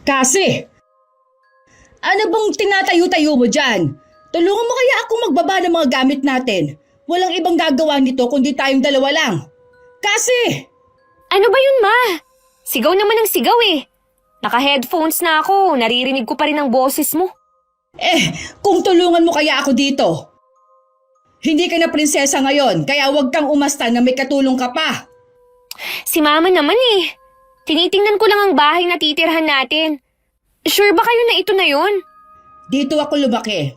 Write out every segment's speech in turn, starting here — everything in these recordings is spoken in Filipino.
Kasi, ano bang tinatayo-tayo mo dyan? Tulungan mo kaya akong magbaba ng mga gamit natin. Walang ibang gagawa nito kundi tayong dalawa lang. Kasi! Ano ba yun, ma? Sigaw naman ng sigaw eh. Naka-headphones na ako, naririnig ko pa rin ang boses mo. Kung tulungan mo kaya ako dito. Hindi ka na prinsesa ngayon, kaya huwag kang umasta na may katulong ka pa. Si mama naman eh. Tinitingnan ko lang ang bahay na titirhan natin. Sure ba kayo na ito na yun? Dito ako lumaki.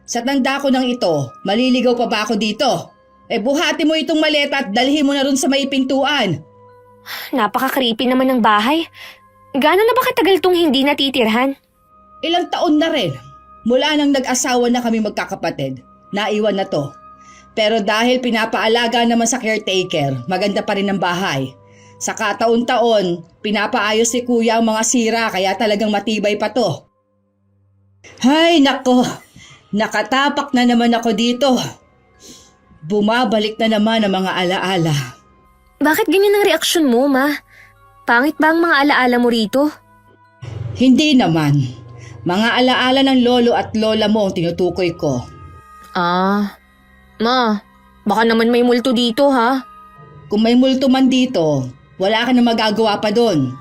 Sa tanda ko ng ito, maliligaw pa ba ako dito? Buhati mo itong maleta at dalhin mo na rin sa may pintuan. Napaka-creepy naman ng bahay. Gano'n na ba katagal tong hindi natitirhan? Ilang taon na rin. Mula nang nag-asawa na kami magkakapatid, naiwan na to. Pero dahil pinapaalaga naman sa caretaker, maganda pa rin ang bahay. Sa kataon-taon, pinapaayos ni kuya ang mga sira kaya talagang matibay pa to. Hay nako, nakatapak na naman ako dito. Bumabalik na naman ang mga alaala. Bakit ganyan ang reaksyon mo, ma? Pangit ba ang mga alaala mo rito? Hindi naman. Mga alaala ng lolo at lola mo ang tinutukoy ko. Ma, baka naman may multo dito, ha? Kung may multo man dito, wala ka na magagawa pa doon.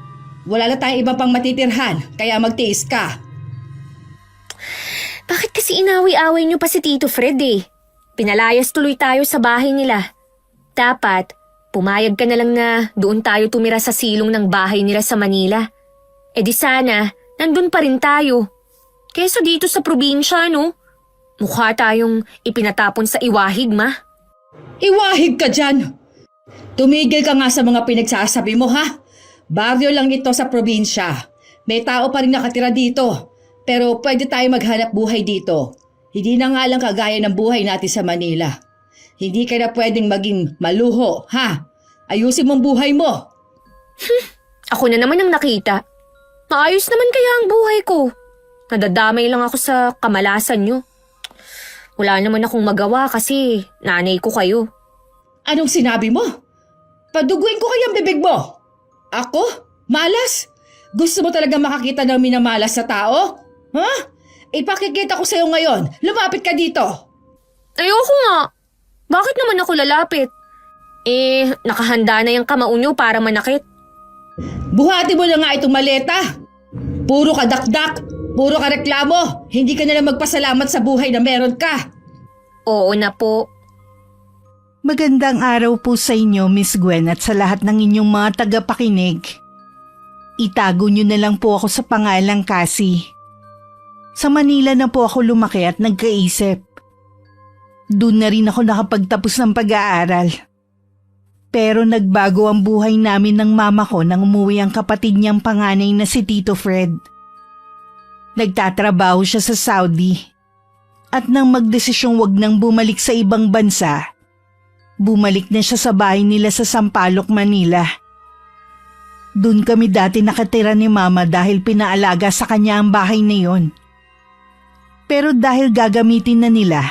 Wala na tayong iba pang matitirhan, kaya magtiis ka. Bakit kasi inawi-away niyo pa si Tito Fred eh? Pinalayas tuloy tayo sa bahay nila. Dapat, pumayag ka na lang na doon tayo tumira sa silong ng bahay nila sa Manila. Di sana, nandun pa rin tayo. Kesa dito sa probinsya, no? Mukha tayong ipinatapon sa iwahig, ma. Iwahig ka dyan! Tumigil ka nga sa mga pinagsasabi mo, ha? Baryo lang ito sa probinsya. May tao pa rin nakatira dito. Pero pwede tayo maghanap buhay dito. Hindi na nga lang kagaya ng buhay natin sa Manila. Hindi ka na pwedeng maging maluho, ha? Ayusin mong buhay mo. Ako na naman ang nakita. Maayos naman kaya ang buhay ko. Nadadamay lang ako sa kamalasan nyo. Wala naman akong magawa kasi nanay ko kayo. Anong sinabi mo? Paduguin ko kayang bibig mo. Ako? Malas? Gusto mo talaga makakita ng minamalas sa tao? Ha? Ipakikita ko sa'yo ngayon. Lumapit ka dito. Ayoko nga. Bakit naman ako lalapit? Nakahanda na yung kamao nyo para manakit. Buhati mo na nga itong maleta. Puro ka dakdak. Puro ka reklamo. Hindi ka na lang magpasalamat sa buhay na meron ka. Oo na po. Magandang araw po sa inyo, Miss Gwen, at sa lahat ng inyong mga tagapakinig. Itago niyo na lang po ako sa pangalang Cassie. Sa Manila na po ako lumaki at nagkaisip. Doon na rin ako nakapagtapos ng pag-aaral. Pero nagbago ang buhay namin ng mama ko nang umuwi ang kapatid niyang panganay na si Tito Fred. Nagtatrabaho siya sa Saudi. At nang magdesisyong wag nang bumalik sa ibang bansa, bumalik na siya sa bahay nila sa Sampaloc, Manila. Doon kami dati nakatira ni mama dahil pinaalaga sa kanya ang bahay na yon. Pero dahil gagamitin na nila,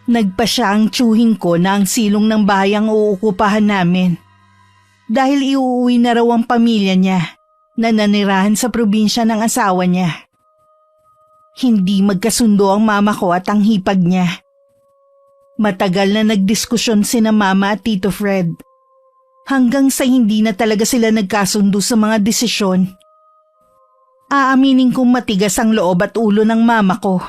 nagpa siya ang tsuhin ko na ang silong ng bahay ang uukupahan namin. Dahil iuuwi na raw ang pamilya niya na nanirahan sa probinsya ng asawa niya. Hindi magkasundo ang mama ko at ang hipag niya. Matagal na nagdiskusyon sina mama at Tito Fred. Hanggang sa hindi na talaga sila nagkasundo sa mga desisyon. Aaminin kong matigas ang loob at ulo ng mama ko.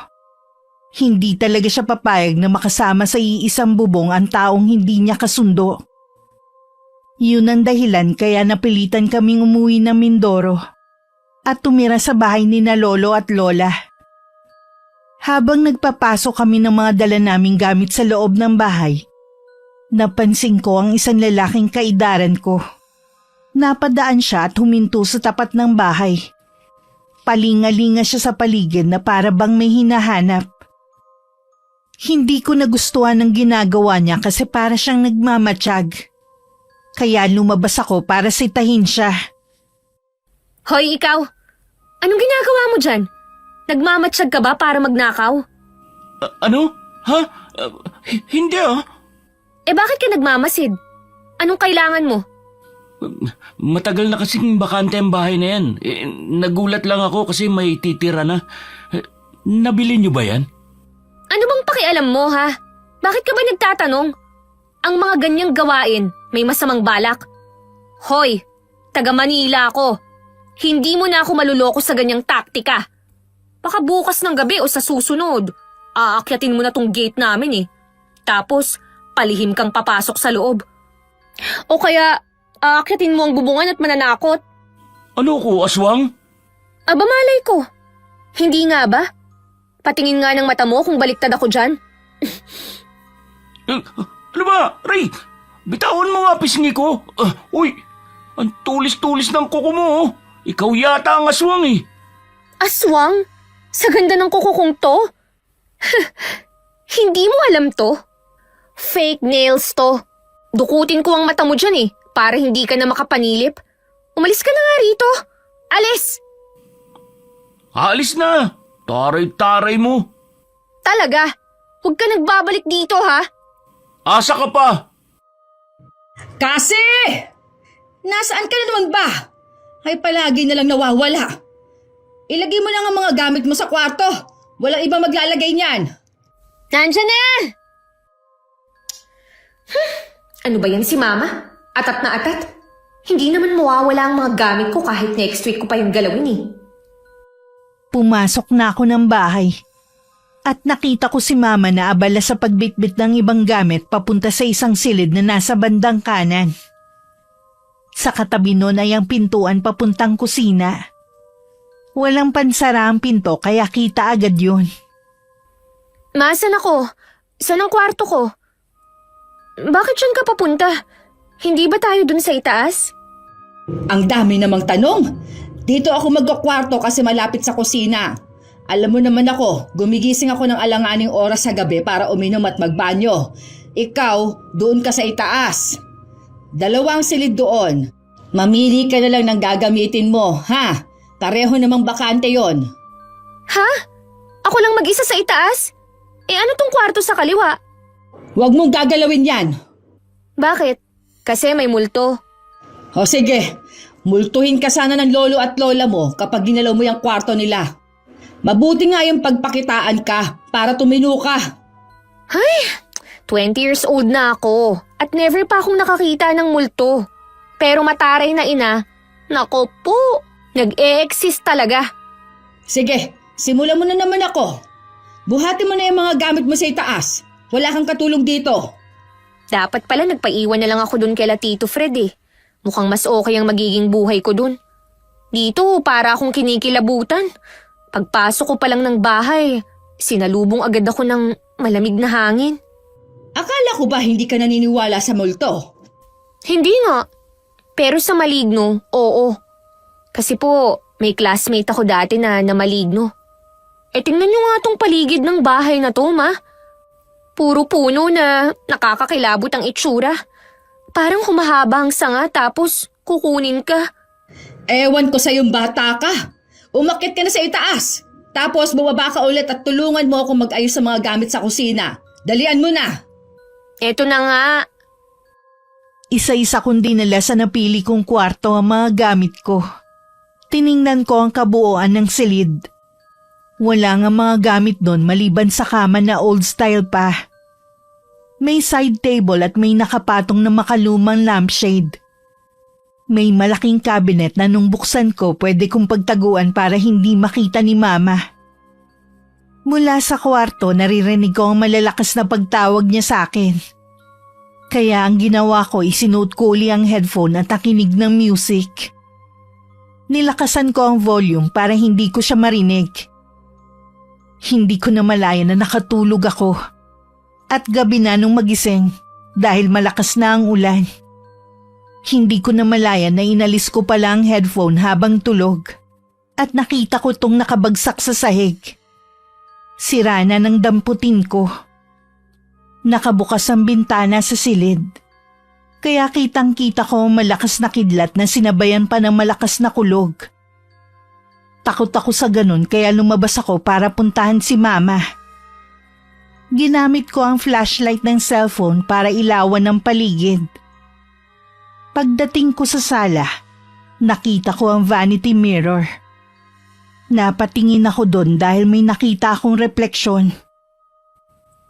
Hindi talaga siya papayag na makasama sa iisang bubong ang taong hindi niya kasundo. Yun ang dahilan kaya napilitan kaming umuwi ng Mindoro at tumira sa bahay ni na lolo at lola. Habang nagpapasok kami ng mga dala naming gamit sa loob ng bahay, napansin ko ang isang lalaking kaidaran ko. Napadaan siya at huminto sa tapat ng bahay. Palingalinga siya sa paligid na para bang may hinahanap. Hindi ko nagustuhan ang ginagawa niya kasi para siyang nagmamatsyag. Kaya lumabas ako para sitahin siya. Hoy, ikaw! Anong ginagawa mo dyan? Nagmamatsyag ka ba para magnakaw? Ano? Ha? Hindi ah. Bakit ka nagmamasid? Anong kailangan mo? Matagal na kasing bakante ang bahay na yan. Nagulat lang ako kasi may titira na. Nabili niyo ba yan? Ano bang pakialam mo, ha? Bakit ka ba nagtatanong? Ang mga ganyang gawain, may masamang balak. Hoy, taga Manila ako. Hindi mo na ako maluloko sa ganyang taktika. Baka bukas ng gabi o sa susunod, aakyatin mo na tong gate namin eh. Tapos, palihim kang papasok sa loob. O kaya, aakyatin mo ang bubungan at mananakot. Ano ko, aswang? Aba malay ko. Hindi nga ba? Patingin nga ng mata mo kung baliktad ako dyan. Ano ba, Ray? Bitawan mo nga pisngi ko. Uy, ang tulis-tulis ng kuko mo. Oh. Ikaw yata ang aswang eh. Aswang? Sa ganda ng kuko kong to? Hindi mo alam to? Fake nails to. Dukutin ko ang mata mo dyan eh, para hindi ka na makapanilip. Umalis ka na nga rito. Alis! Alis na. Taray-taray mo. Talaga? Huwag ka nagbabalik dito ha? Asa ka pa? Kasi! Nasaan ka na naman ba? Ay palagi na lang nawawala. Ilagay mo lang ang mga gamit mo sa kwarto. Walang iba maglalagay niyan. Nandyan na! Ano ba yan si Mama? Atat na atat? Hindi naman mawawala ang mga gamit ko kahit next week ko pa yung galawin eh. Pumasok na ako ng bahay at nakita ko si Mama na abala sa pagbitbit ng ibang gamit papunta sa isang silid na nasa bandang kanan. Sa katabi nun ay ang pintuan papuntang kusina. Walang pansara ang pinto kaya kita agad yun. Ma, saan ako? Saan ang kwarto ko? Bakit siyan ka papunta? Hindi ba tayo dun sa itaas? Ang dami namang tanong. Dito ako magkakwarto kasi malapit sa kusina. Alam mo naman ako, gumigising ako ng alanganing oras sa gabi para uminom at magbanyo. Ikaw, doon ka sa itaas. 2 silid doon. Mamili ka na lang ng gagamitin mo, ha? Pareho namang bakante yon. Ha? Ako lang mag-isa sa itaas? Ano tong kwarto sa kaliwa? Huwag mong gagalawin yan. Bakit? Kasi may multo. O sige, multuhin ka sana ng lolo at lola mo kapag ginalaw mo yung kwarto nila. Mabuti nga yung pagpakitaan ka para tumino ka. Ay, 20 years old na ako at never pa akong nakakita ng multo. Pero mataray na ina, nako po, nag-e-exist talaga. Sige, simulan mo na naman ako. Buhatin mo na yung mga gamit mo sa itaas. Wala kang katulong dito. Dapat pala nagpaiwan na lang ako dun kay Tito Fred eh. Mukhang mas okay ang magiging buhay ko dun. Dito, para akong kinikilabutan. Pagpasok ko pa lang ng bahay, sinalubong agad ako ng malamig na hangin. Akala ko ba hindi ka naniniwala sa multo? Hindi nga. Pero sa maligno, oo. Kasi po, may classmate ako dati na maligno. Tingnan nyo nga tong paligid ng bahay na to, ma. Puro puno na nakakakilabot ang itsura. Parang humahaba ang sanga tapos kukunin ka. Ewan ko sa yung bata ka. Umakyat ka na sa itaas. Tapos bumaba ka ulit at tulungan mo akong mag-ayos sa mga gamit sa kusina. Dalian mo na. Eto na nga. Isa-isa kong dinala sa napili kong kwarto ang mga gamit ko. Tiningnan ko ang kabuuan ng silid. Wala nga mga gamit doon maliban sa kama na old style pa. May side table at may nakapatong na makalumang lampshade. May malaking cabinet na nung buksan ko pwede kong pagtaguan para hindi makita ni Mama. Mula sa kwarto naririnig ko ang malalakas na pagtawag niya sa akin. Kaya ang ginawa ko isinuot ko uli ang headphone at nakinig ng music. Nilakasan ko ang volume para hindi ko siya marinig. Hindi ko na malaya na nakatulog ako. At gabi na nung magising dahil malakas na ang ulan. Hindi ko na malaya na inalis ko pala ang headphone habang tulog. At nakita ko tong nakabagsak sa sahig. Sira na ng damputin ko. Nakabukas ang bintana sa silid. Kaya kitang-kita ko ang malakas na kidlat na sinabayan pa ng malakas na kulog. Takot ako sa ganun kaya lumabas ako para puntahan si Mama. Ginamit ko ang flashlight ng cellphone para ilawan ng paligid. Pagdating ko sa sala, nakita ko ang vanity mirror. Napatingin ako doon dahil may nakita akong refleksyon.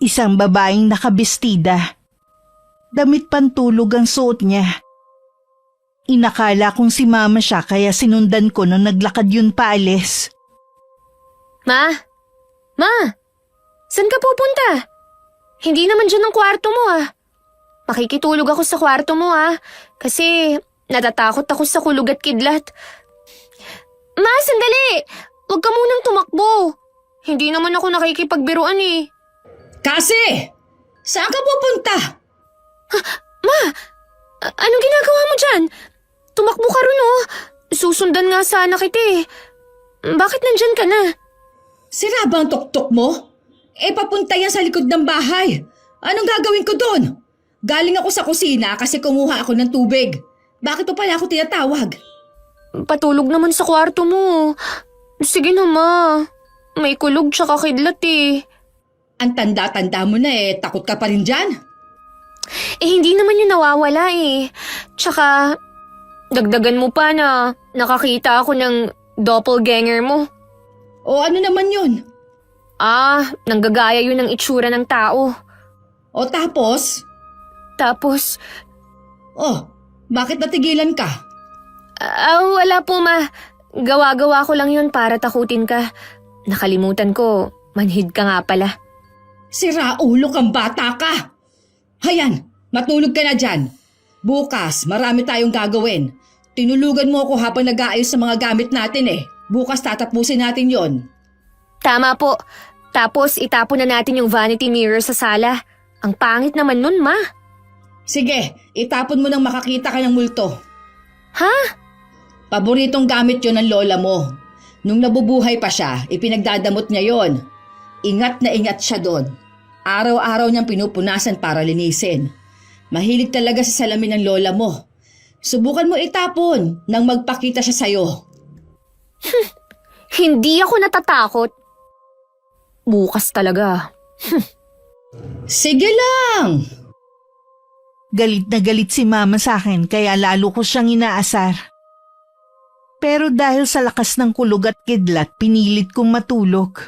Isang babaeng nakabestida. Damit pantulog ang suot niya. Inakala kong si Mama siya kaya sinundan ko nung naglakad yun paalis. Ma? Ma? Saan ka pupunta? Hindi naman dyan ang kwarto mo ah. Makikitulog ako sa kwarto mo ah. Kasi natatakot ako sa kulog at kidlat. Ma, sandali! Huwag ka munang tumakbo. Hindi naman ako nakikipagbiruan eh. Kasi! Saan ka pupunta? Ma! Anong ginagawa mo dyan? Tumakbo ka ron oh. Susundan nga sana kita eh. Bakit nandyan ka na? Sira ba ang tuktok mo? Papunta yan sa likod ng bahay. Anong gagawin ko doon? Galing ako sa kusina kasi kumuha ako ng tubig. Bakit pa pala ako tinatawag? Patulog naman sa kwarto mo. Sige na ma. May kulog tsaka kidlat eh. Ang tanda-tanda mo na takot ka pa rin dyan. Hindi naman yun nawawala eh. Tsaka, dagdagan mo pa na nakakita ako ng doppelganger mo. O ano naman yun? Nanggagaya yun ng itsura ng tao. O tapos? Tapos, Bakit natigilan ka? wala po ma. Gawa-gawa ko lang yun para takutin ka. Nakalimutan ko, manhid ka nga pala. Sira ulo kang bata ka! Hayan, matulog ka na dyan. Bukas, marami tayong gagawin. Tinulugan mo ako habang nag-aayos sa mga gamit natin eh. Bukas tatapusin natin yon. Tama po. Tapos itapon na natin yung vanity mirror sa sala. Ang pangit naman nun, ma. Sige, itapon mo nang makakita ka ng multo. Ha? Paboritong gamit yon ng lola mo. Nung nabubuhay pa siya, ipinagdadamot niya yon. Ingat na ingat siya doon. Araw-araw niyang pinupunasan para linisin. Mahilig talaga sa salamin ng lola mo. Subukan mo itapon nang magpakita siya sa'yo. Hindi ako natatakot. Bukas talaga. Sige lang! Galit na galit si Mama sa akin kaya lalo ko siyang inaasar. Pero dahil sa lakas ng kulog at kidlat, pinilit kong matulog.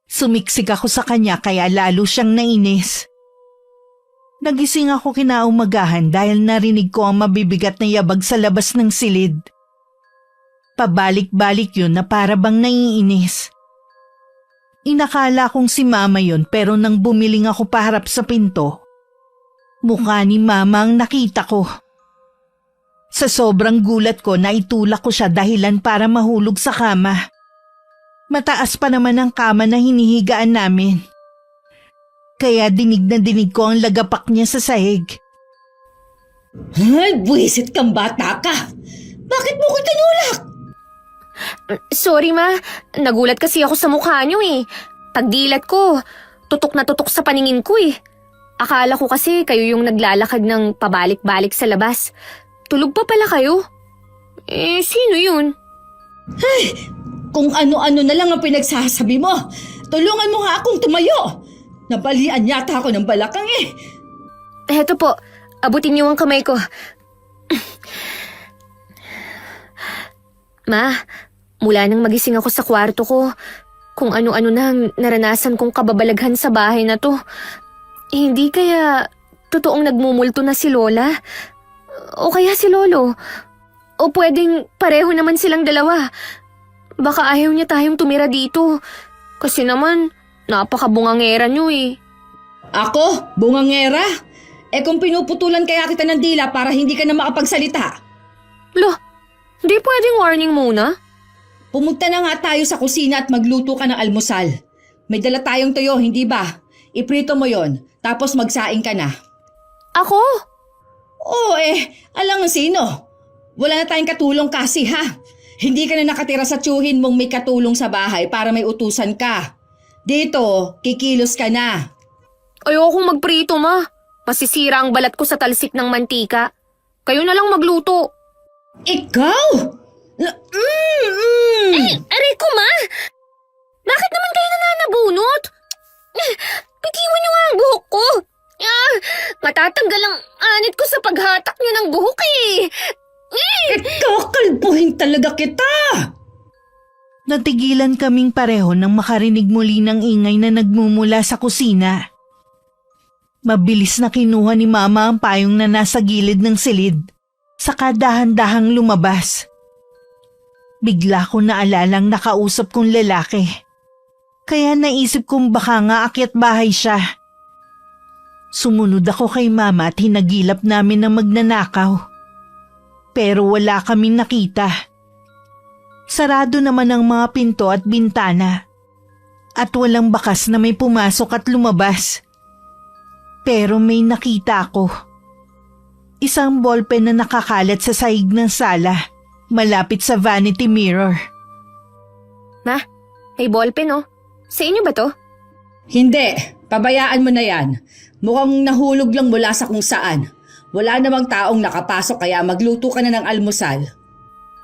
Sumiksik ako sa kanya kaya lalo siyang nainis. Nagising ako kinaumagahan dahil narinig ko ang mabibigat na yabag sa labas ng silid. Pabalik-balik yun na para bang naiinis. Inakala kong si Mama yun pero nang bumiling ako paharap sa pinto, mukha ni Mama ang nakita ko. Sa sobrang gulat ko, naitulak ko siya dahilan para mahulog sa kama. Mataas pa naman ang kama na hinihigaan namin. Kaya dinig na dinig ko ang lagapak niya sa sahig. Ay, buwisit kang bata ka! Bakit mo ko tinulak? Sorry ma, nagulat kasi ako sa mukha niyo eh. Pagdilat ko, tutok na tutok sa paningin ko eh. Akala ko kasi kayo yung naglalakad ng pabalik-balik sa labas. Tulog pa pala kayo? Sino yun? Ay, kung ano-ano na lang ang pinagsasabi mo. Tulungan mo nga akong tumayo. Nabalian yata ako ng balakang eh. Heto po, abutin niyo ang kamay ko. Ma, mula nang magising ako sa kwarto ko, kung ano-ano na ang naranasan kong kababalaghan sa bahay na to. Hindi kaya totoong nagmumulto na si Lola? O kaya si Lolo? O pwedeng pareho naman silang dalawa? Baka ayaw niya tayong tumira dito. Kasi naman, napakabungangera niyo eh. Ako? Bungangera? Kung pinuputulan kaya kita ng dila para hindi ka na makapagsalita. Lo, di pwedeng warning muna? Pumunta na nga tayo sa kusina at magluto ka ng almusal. May dala tayong tuyo, hindi ba? Iprito mo yon, tapos magsaing ka na. Ako? Oo alang sino? Wala na tayong katulong kasi ha. Hindi ka na nakatira sa tiyuhin mong may katulong sa bahay para may utusan ka. Dito, kikilos ka na. Ayokong magprito ma. Masisira ang balat ko sa talsik ng mantika. Kayo na lang magluto. Ikaw? Aray ko ma! Bakit naman kayo nananabunot? Bitiwan niyo nga ang buhok ko. Matatanggal ang anit ko sa paghatak niyo ng buhok talaga kita! Natigilan kaming pareho nang makarinig muli ng ingay na nagmumula sa kusina. Mabilis na kinuha ni Mama ang payong na nasa gilid ng silid, saka dahan-dahang lumabas. Bigla ko naalalang nakausap kong lalaki. Kaya naisip kong baka nga akyat bahay siya. Sumunod ako kay Mama at hinagilap namin ng magnanakaw. Pero wala kaming nakita. Sarado naman ang mga pinto at bintana. At walang bakas na may pumasok at lumabas. Pero may nakita ako. Isang ballpen na nakakalat sa sahig ng sala, malapit sa vanity mirror. Ma, may ballpen oh. Sa inyo ba to? Hindi, pabayaan mo na yan. Mukhang nahulog lang mula sa kung saan. Wala namang taong nakapasok kaya magluto ka na ng almusal.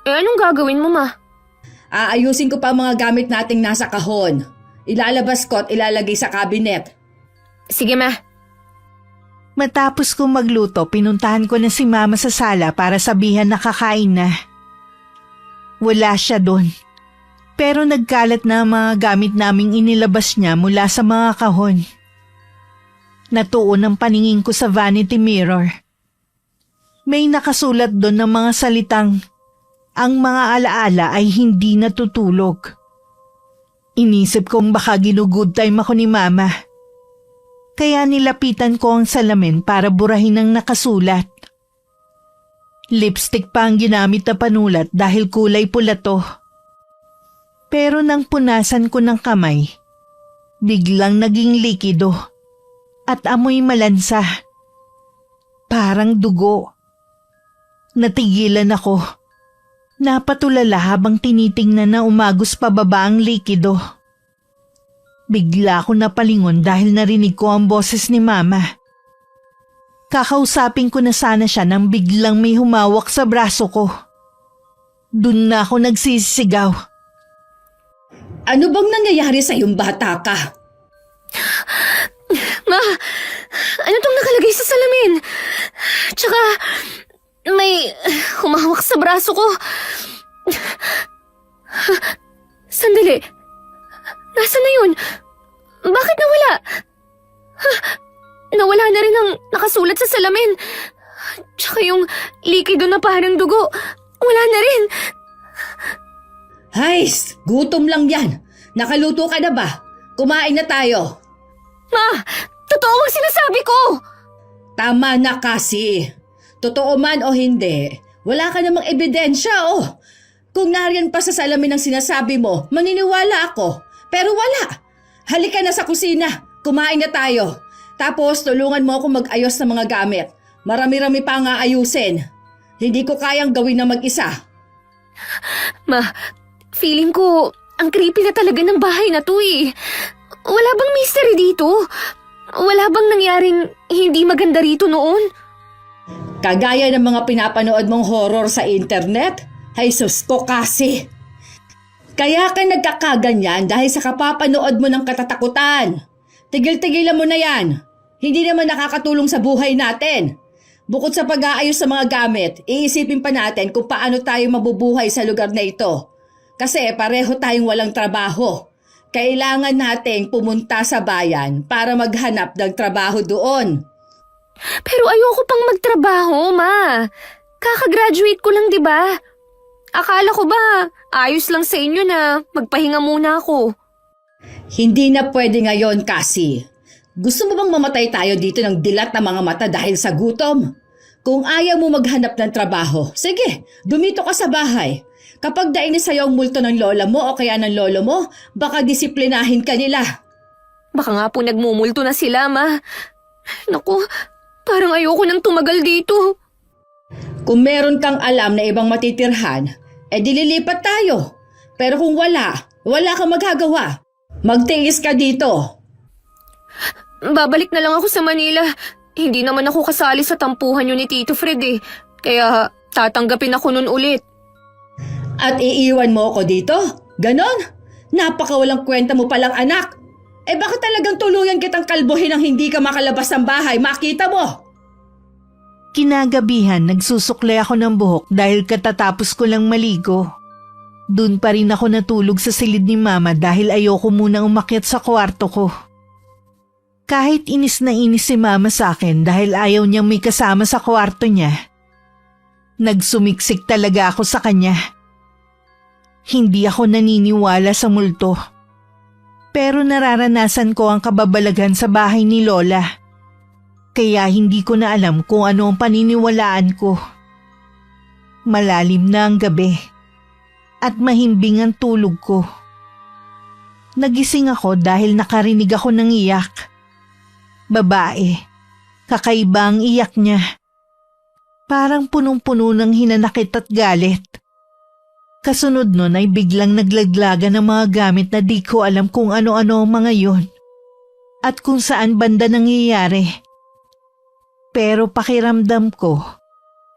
Eh anong gagawin mo, Ma? Aayusin ko pa ang mga gamit nating nasa kahon. Ilalabas ko at ilalagay sa cabinet. Sige, Ma. Matapos kong magluto, pinuntahan ko na si Mama sa sala para sabihan na kakain na. Wala siya doon. Pero nagkalat na ang mga gamit naming inilabas niya mula sa mga kahon. Natuon ang paningin ko sa vanity mirror. May nakasulat doon ng mga salitang, ang mga alaala ay hindi natutulog. Inisip kong baka ginugood time ako ni Mama. Kaya nilapitan ko ang salamin para burahin ang nakasulat. Lipstick pa ang ginamit na panulat dahil kulay pula to. Pero nang punasan ko ng kamay, biglang naging likido at amoy malansa. Parang dugo. Natigilan ako. Napatulala habang tinitingnan na umagos pababa ang likido. Bigla ako napalingon dahil narinig ko ang boses ni Mama. Kakausapin ko na sana siya nang biglang may humawak sa braso ko. Doon na ako nagsisigaw. Ano bang nangyayari sa iyong bata ka? Ma, ano tong nakalagay sa salamin? Tsaka, may humawak sa braso ko. Sandali. Nasaan na yun? Bakit nawala? Nawala na rin ang nakasulat sa salamin. Tsaka yung likido na parang dugo. Wala na rin. Hays, gutom lang yan. Nakaluto ka na ba? Kumain na tayo. Ma, totoo ang sinasabi ko. Tama na kasi. Totoo man o hindi, wala ka namang ebidensya oh. Kung nariyan pa sa salamin ang sinasabi mo, maniniwala ako. Pero wala. Halika na sa kusina. Kumain na tayo. Tapos tulungan mo ako mag-ayos ng mga gamit. Marami-rami pa nga ayusin. Hindi ko kayang gawin na mag-isa. Ma, feeling ko ang creepy na talaga ng bahay na to eh. Wala bang mystery dito? Wala bang nangyaring hindi maganda rito noon? Kagaya ng mga pinapanood mong horror sa internet? Ay sus ko kasi. Kaya ka nagkakaganyan dahil sa kapapanood mo ng katatakutan. Tigil-tigilan mo na yan. Hindi naman nakakatulong sa buhay natin. Bukod sa pag-aayos sa mga gamit, iisipin pa natin kung paano tayo mabubuhay sa lugar na ito. Kasi pareho tayong walang trabaho. Kailangan nating pumunta sa bayan para maghanap ng trabaho doon. Pero ayoko pang magtrabaho, Ma. Kakagraduate ko lang, di ba? Akala ko ba, ayos lang sa inyo na magpahinga muna ako. Hindi na pwede ngayon kasi. Gusto mo bang mamatay tayo dito ng dilat na mga mata dahil sa gutom? Kung ayaw mo maghanap ng trabaho, sige, dumito ka sa bahay. Kapag dainis sa'yo ang multo ng lola mo o kaya ng lolo mo, baka disiplinahin ka nila. Baka nga po nagmumulto na sila, Ma. Naku, parang ayoko nang tumagal dito. Kung meron kang alam na ibang matitirhan, dililipat tayo. Pero kung wala kang magagawa. Magtiis ka dito. Babalik na lang ako sa Manila. Hindi naman ako kasali sa tampuhan yun ni Tito Fred eh. Kaya tatanggapin ako nun ulit. At iiwan mo ako dito? Ganon? Napakawalang kwenta mo palang anak. Bakit talagang tuluyan kitang kalbuhin ang hindi ka makalabas ng bahay? Makita mo! Kinagabihan, nagsusuklay ako ng buhok dahil katatapos ko lang maligo. Doon pa rin ako natulog sa silid ni Mama dahil ayoko munang umakyat sa kwarto ko. Kahit inis na inis si Mama sa akin dahil ayaw niyang may kasama sa kwarto niya, nagsumiksik talaga ako sa kanya. Hindi ako naniniwala sa multo. Pero nararanasan ko ang kababalaghan sa bahay ni Lola. Kaya hindi ko na alam kung ano ang paniniwalaan ko. Malalim na ang gabi at mahimbing ang tulog ko. Nagising ako dahil nakarinig ako ng iyak. Babae, kakaiba ang iyak niya. Parang punong-puno ng hinanakit at galit. Kasunod nun ay biglang naglaglagan ng mga gamit na di ko alam kung ano-ano ang mga yun at kung saan banda nangyayari. Pero pakiramdam ko,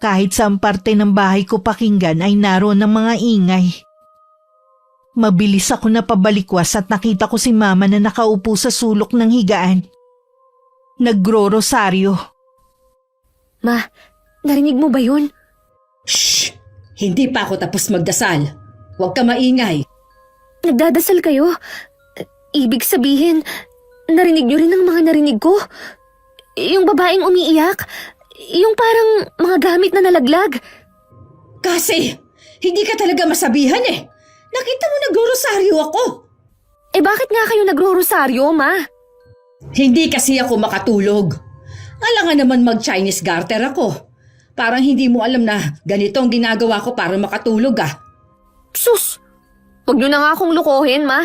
kahit saan parte ng bahay ko pakinggan ay naroon ng mga ingay. Mabilis ako napabalikwas at nakita ko si Mama na nakaupo sa sulok ng higaan. Nagro-rosaryo. Ma, narinig mo ba yun? Shh! Hindi pa ako tapos magdasal. Huwag ka maingay. Nagdadasal kayo? Ibig sabihin, narinig niyo rin ang mga narinig ko? Yung babaeng umiiyak? Yung parang mga gamit na nalaglag? Kasi, hindi ka talaga masabihan eh. Nakita mo nagro-rosaryo ako. Eh bakit nga kayo nagro-rosaryo, Ma? Hindi kasi ako makatulog. Alangan naman mag-Chinese garter ako. Parang hindi mo alam na ganito ang ginagawa ko para makatulog ah. Sus! Huwag niyo na nga akong lukohin, Ma.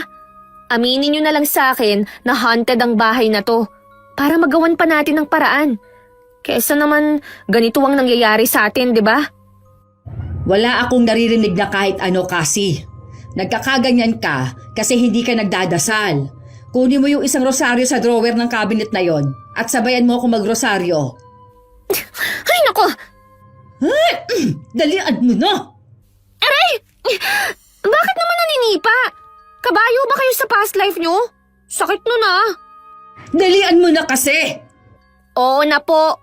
Aminin niyo na lang sa akin na haunted ang bahay na to para magawan pa natin ng paraan. Kesa naman ganito ang nangyayari sa atin, di ba? Wala akong naririnig na kahit ano kasi. Nagkakaganyan ka kasi hindi ka nagdadasal. Kunin mo yung isang rosaryo sa drawer ng cabinet na yon at sabayan mo ako magrosaryo. Ay, nako! Dalian mo na! Aray! Bakit naman naninipa? Kabayo ba kayo sa past life nyo? Sakit nun ah. Dalian mo na kasi! Oo na po.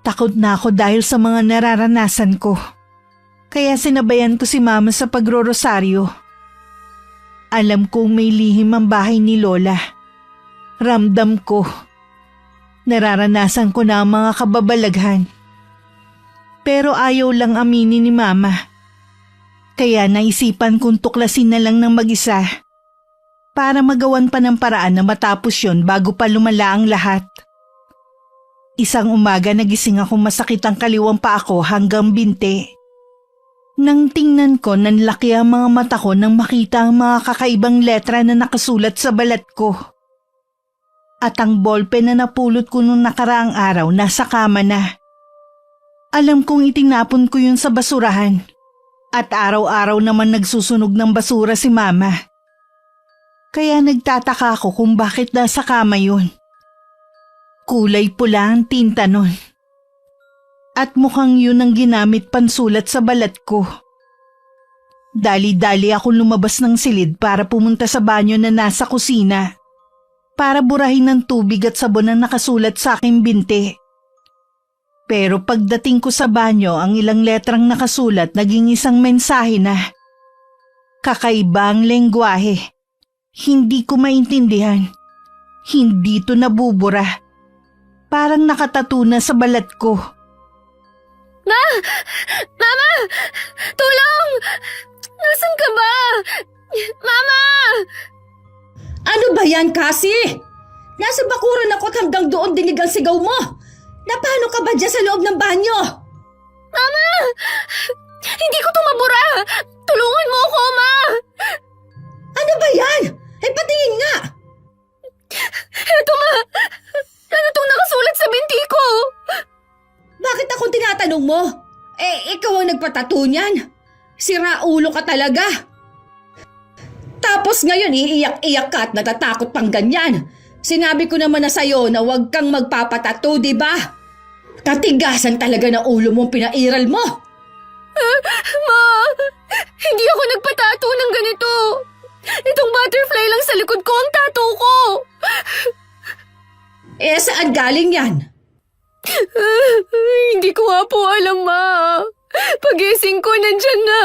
Takot na ako dahil sa mga nararanasan ko. Kaya sinabayan ko si Mama sa pagro-rosaryo. Alam kong may lihim ang bahay ni Lola. Ramdam ko. Nararanasan ko na ang mga kababalaghan. Pero ayaw lang aminin ni Mama. Kaya naisipan kong tuklasin na lang ng mag-isa para magawan pa ng paraan na matapos yon bago pa lumala ang lahat. Isang umaga nagising akong masakit ang kaliwang pa ako hanggang binte. Nang tingnan ko, nanlaki ang mga mata ko nang makita ang mga kakaibang letra na nakasulat sa balat ko. At ang ballpen na napulot ko nung nakaraang araw nasa kama na. Alam kong itinapon ko yun sa basurahan. At araw-araw naman nagsusunog ng basura si Mama. Kaya nagtataka ako kung bakit nasa kama yun. Kulay pula ang tinta nun. At mukhang yun ang ginamit pansulat sa balat ko. Dali-dali ako lumabas ng silid para pumunta sa banyo na nasa kusina. Para burahin ng tubig at sabon ang nakasulat sa aking binti. Pero pagdating ko sa banyo, ang ilang letrang nakasulat naging isang mensahe na. Kakaiba ang lengguwahe. Hindi ko maintindihan. Hindi to nabubura. Parang nakatato na sa balat ko. Ma! Mama! Tulong! Nasaan ka ba? Mama! Ano ba yan kasi? Nasa bakuran ako at hanggang doon dinig ang sigaw mo. Napano ka ba dyan sa loob ng banyo? Mama! Hindi ko tumabura! Tulungan mo ako, Ma! Ano ba yan? Eh patingin nga! Eto, Ma! Ano itong nakasulat sa binti ko? Bakit akong tinatanong mo? Eh, ikaw ang nagpatato niyan. Sira ulo ka talaga. Tapos ngayon, iiyak-iyak ka at natatakot pang ganyan. Sinabi ko naman na sa'yo na huwag kang magpapatato, di ba? Katigasan talaga ng ulo mong pinairal mo. Ma! Hindi ako nagpatato ng ganito. Itong butterfly lang sa likod ko ang tattoo ko. Eh, saan galing yan? Hindi ko nga po alam, Ma. Pagising ko, nandyan na.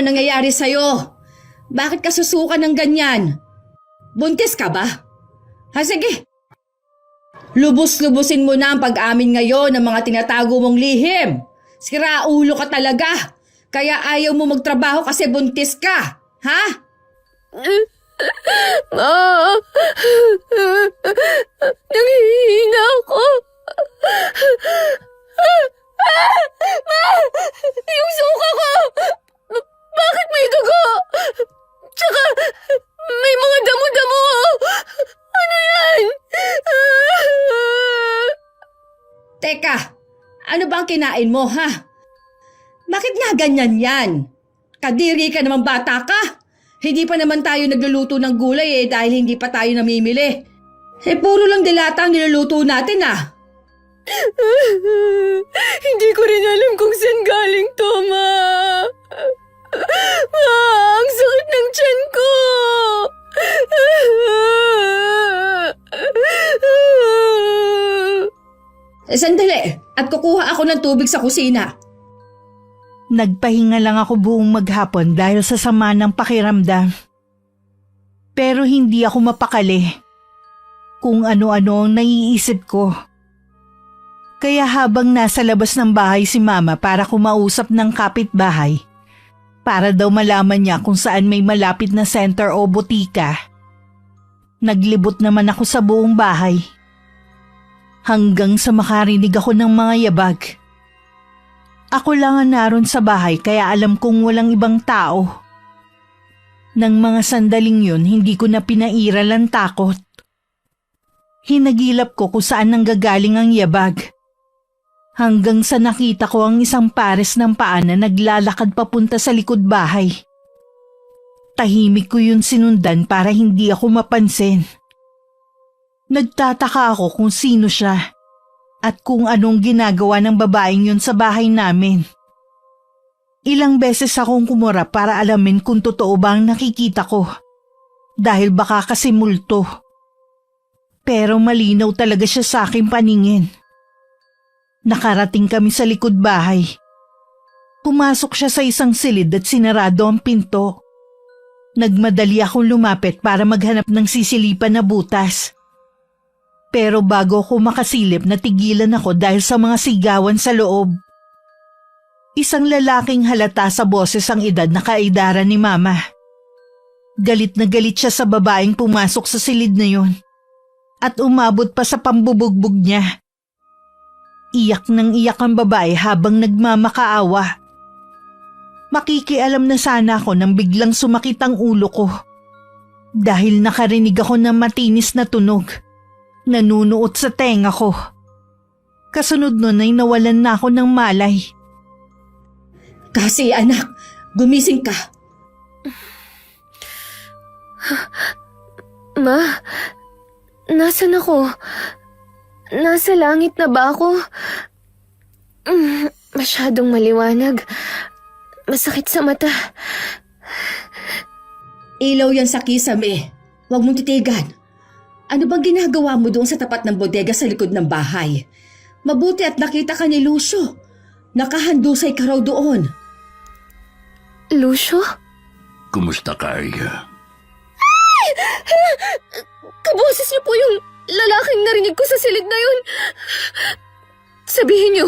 Ano nangyayari sa'yo? Bakit ka susuka ng ganyan? Buntis ka ba? Ha, sige. Lubos-lubusin mo na ang pag-amin ngayon ng mga tinatago mong lihim. Siraulo ka talaga. Kaya ayaw mo magtrabaho kasi buntis ka. Ha? Ma, nanghihina ako. Ma, yung suka ko! Bakit may dugo? Tsaka, may mga damo-damo. Ano yan? Teka, ano ba ang kinain mo, ha? Bakit nga ganyan yan? Kadiri ka naman bata ka. Hindi pa naman tayo nagluluto ng gulay dahil hindi pa tayo namimili. Puro lang dilata ang niluluto natin Hindi ko rin alam kung saan galing to, Ma. Ma, ang sakit ng tiyan ko. Sandali, at kukuha ako ng tubig sa kusina. Nagpahinga lang ako buong maghapon dahil sa sama ng pakiramdam. Pero hindi ako mapakali kung ano-ano ang naiisip ko. Kaya habang nasa labas ng bahay si Mama para kumausap ng kapitbahay, para daw malaman niya kung saan may malapit na center o botika, naglibot naman ako sa buong bahay. Hanggang sa makarinig ako ng mga yabag. Ako lang ang naroon sa bahay kaya alam kong walang ibang tao. Nang mga sandaling yun, hindi ko na pinairal ang takot. Hinagilap ko kung saan nanggagaling ang yabag. Hanggang sa nakita ko ang isang pares ng paa na naglalakad papunta sa likod bahay. Tahimik ko yun sinundan para hindi ako mapansin. Nagtataka ako kung sino siya at kung anong ginagawa ng babaeng yun sa bahay namin. Ilang beses akong kumura para alamin kung totoo ba ang nakikita ko dahil baka kasi multo. Pero malinaw talaga siya sa aking paningin. Nakarating kami sa likod bahay. Pumasok siya sa isang silid at sinarado ang pinto. Nagmadali akong lumapit para maghanap ng sisilipan na butas. Pero bago ako makasilip, natigilan ako dahil sa mga sigawan sa loob. Isang lalaking halata sa boses ang edad na kaedaran ni Mama. Galit na galit siya sa babaeng pumasok sa silid na yun. At umabot pa sa pambubugbog niya. Iyak nang iyak ang babae habang nagmamakaawa. Makikialam na sana ako nang biglang sumakit ang ulo ko. Dahil nakarinig ako ng matinis na tunog. Nanunuot sa tenga ko. Kasunod nun ay nawalan na ako ng malay. Kasi anak, gumising ka. Ma, nasan ako? Nasa langit na ba ako? Masyadong maliwanag. Masakit sa mata. Ilaw yan sa kisame. Huwag mong titigan. Ano bang ginagawa mo doon sa tapat ng bodega sa likod ng bahay? Mabuti at nakita ka ni Lucio. Nakahandusay ka raw doon. Lucio? Kumusta ka, Aya? Kaboses niyo po yung lalaking narinig ko sa silid na yun. Sabihin niyo,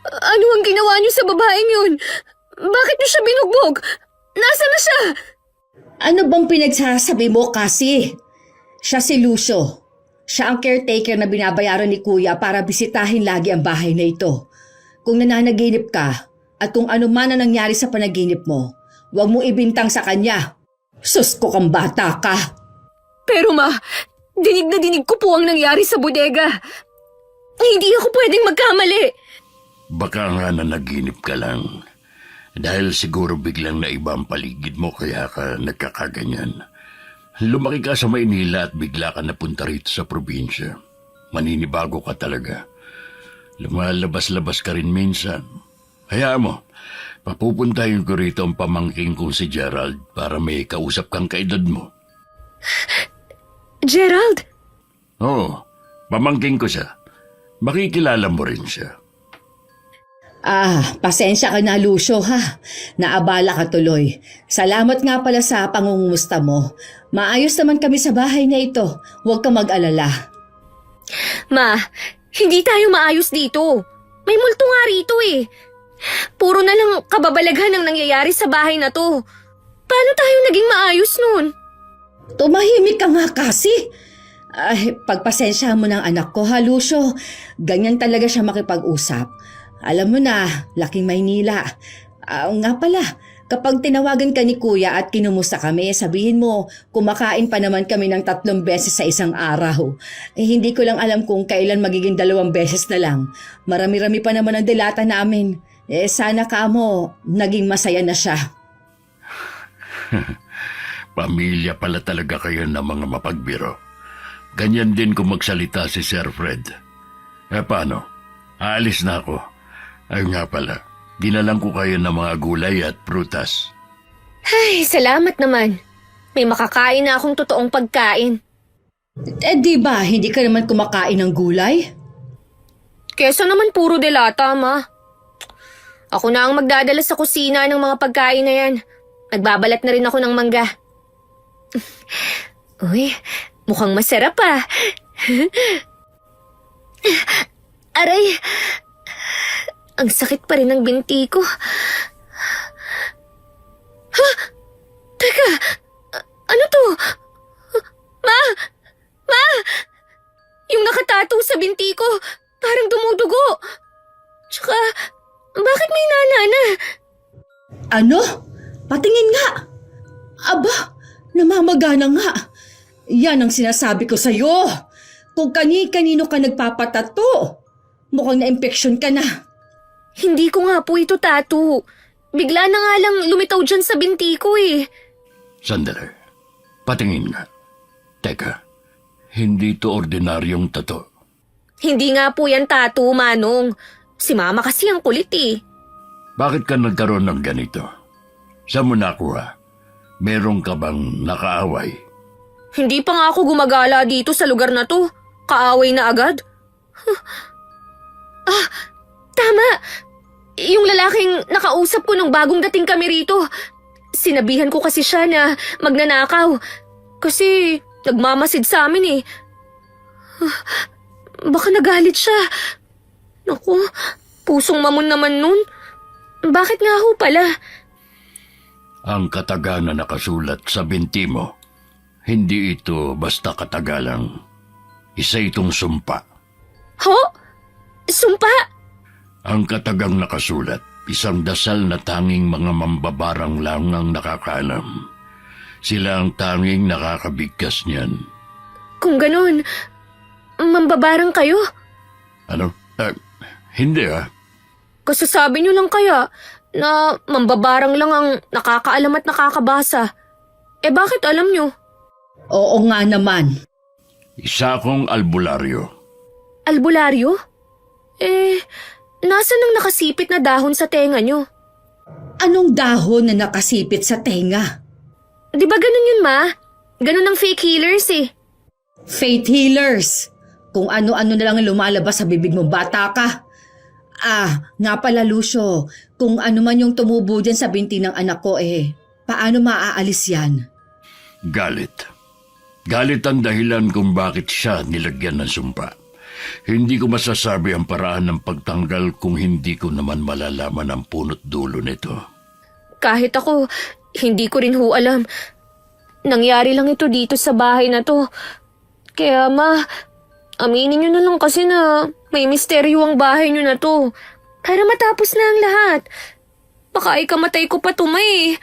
ano ang ginawa niyo sa babaeng yun? Bakit niyo siya binugbog? Nasaan na siya? Ano bang pinagsasabi mo kasi? Siya si Lucio. Siya ang caretaker na binabayaran ni Kuya para bisitahin lagi ang bahay na ito. Kung nananaginip ka at kung ano man ang nangyari sa panaginip mo, huwag mo ibintang sa kanya. Sus ko kang bata ka. Pero ma, dinig na dinig ko po ang nangyari sa bodega. Hindi ako pwedeng magkamali. Baka nga nanaginip ka lang. Dahil siguro biglang naiba ang paligid mo kaya ka nagkakaganyan. Lumaki ka sa Maynila at bigla ka napunta rito sa probinsya. Maninibago ka talaga. Lumalabas-labas ka rin minsan. Hayaan mo, papupuntahin ko rito ang pamangking kong si Gerald para may kausap kang kaedad mo. Gerald? Oo, pamangking ko siya. Makikilala mo rin siya. Pasensya ka na, Lucio, ha. Naabala ka tuloy. Salamat nga pala sa pangungumusta mo. Maayos naman kami sa bahay na ito. Huwag ka mag-alala. Ma, hindi tayo maayos dito. May multo nga rito eh. Puro na lang kababalaghan ang nangyayari sa bahay na to. Paano tayo naging maayos nun? Tumahimik ka nga kasi. Pagpasensya mo ng anak ko, ha, Lucio. Ganyan talaga siya makipag-usap. Alam mo na, laking Maynila. Nga pala, kapag tinawagan ka ni Kuya at kinumusta kami, sabihin mo, kumakain pa naman kami ng 3 beses sa isang araw. Hindi ko lang alam kung kailan magiging 2 beses na lang. Marami-rami pa naman ang dilata namin. Sana kamo, naging masaya na siya. Pamilya pala talaga kayo ng mga mapagbiro. Ganyan din kung magsalita si Sir Fred. Paano? Aalis na ako. Ay nga pala, dinalang ko kayo ng mga gulay at prutas. Ay, salamat naman. May makakain na akong totoong pagkain. Di ba, hindi ka naman kumakain ng gulay? Kesa naman puro delata, ma. Ako na ang magdadala sa kusina ng mga pagkain na yan. Nagbabalat na rin ako ng mangga. Uy, mukhang masarap ah. Aray, ang sakit pa rin ng binti ko. Ha? Teka, ano to? Ma! Ma! Yung nakatato sa binti ko, parang dumudugo. Tsaka, bakit may nanana? Ano? Patingin nga. Aba, namamagana nga. Yan ang sinasabi ko sa'yo. Kung kani-kanino ka nagpapatato, mukhang na-impeksyon ka na. Hindi ko nga po ito tattoo. Bigla na nga lang lumitaw dyan sa binti ko eh. Sandali, patingin nga. Teka, hindi to ordinaryong tato. Hindi nga po yan tattoo, Manong. Si Mama kasi ang kulit eh. Bakit ka nagkaroon ng ganito? Saan mo nakuha? Meron ka bang nakaaway? Hindi pa nga ako gumagala dito sa lugar na to. Kaaway na agad. Tama! Yung lalaking nakausap ko nung bagong dating kami rito. Sinabihan ko kasi siya na magnanakaw. Kasi nagmamasid sa amin eh. Baka nagalit siya. Naku, pusong mamon naman nun. Bakit nga ho pala? Ang kataga na nakasulat sa binti mo, hindi ito basta katagalang. Isa itong sumpa. Ho? Sumpa? Ang katagang nakasulat, isang dasal na tanging mga mambabarang lang ang nakakaalam. Sila ang tanging nakakabigkas niyan. Kung ganun, mambabarang kayo? Ano? Hindi ah. Kasasabi niyo lang kaya na mambabarang lang ang nakakaalam at nakakabasa. Bakit alam niyo? Oo nga naman. Isa akong albularyo. Albularyo? Nasaan ang nakasipit na dahon sa tenga niyo? Anong dahon na nakasipit sa tenga? Di ba ganun yun, Ma? Ganun ang fake healers eh. Faith healers. Kung ano-ano na lang ang lumalabas sa bibig mo, bata ka. Nga pala, Lucio, kung ano man yung tumubo dyan sa binti ng anak ko paano maaalis yan? Galit. Galit ang dahilan kung bakit siya nilagyan ng sumpa. Hindi ko masasabi ang paraan ng pagtanggal kung hindi ko naman malalaman ang punot dulo nito. Kahit ako, hindi ko rin ho alam. Nangyari lang ito dito sa bahay na to. Kaya Ma, aminin niyo na lang kasi na may misteryo ang bahay niyo na to. Para matapos na ang lahat. Baka ikamatay ko pa to, May.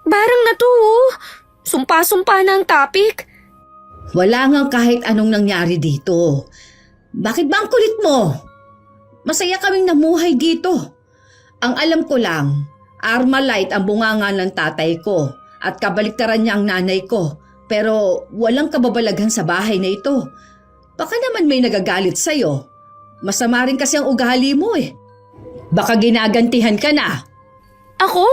Barang na to, oh. Sumpa-sumpa na ang topic. Wala nga kahit anong nangyari dito. Bakit ba ang kulit mo? Masaya kaming namuhay dito. Ang alam ko lang, Armalite ang bunganga ng tatay ko at kabaliktaran niya ang nanay ko. Pero walang kababalaghan sa bahay na ito. Baka naman may nagagalit sa'yo. Masama rin kasi ang ugali mo eh. Baka ginagantihan ka na. Ako?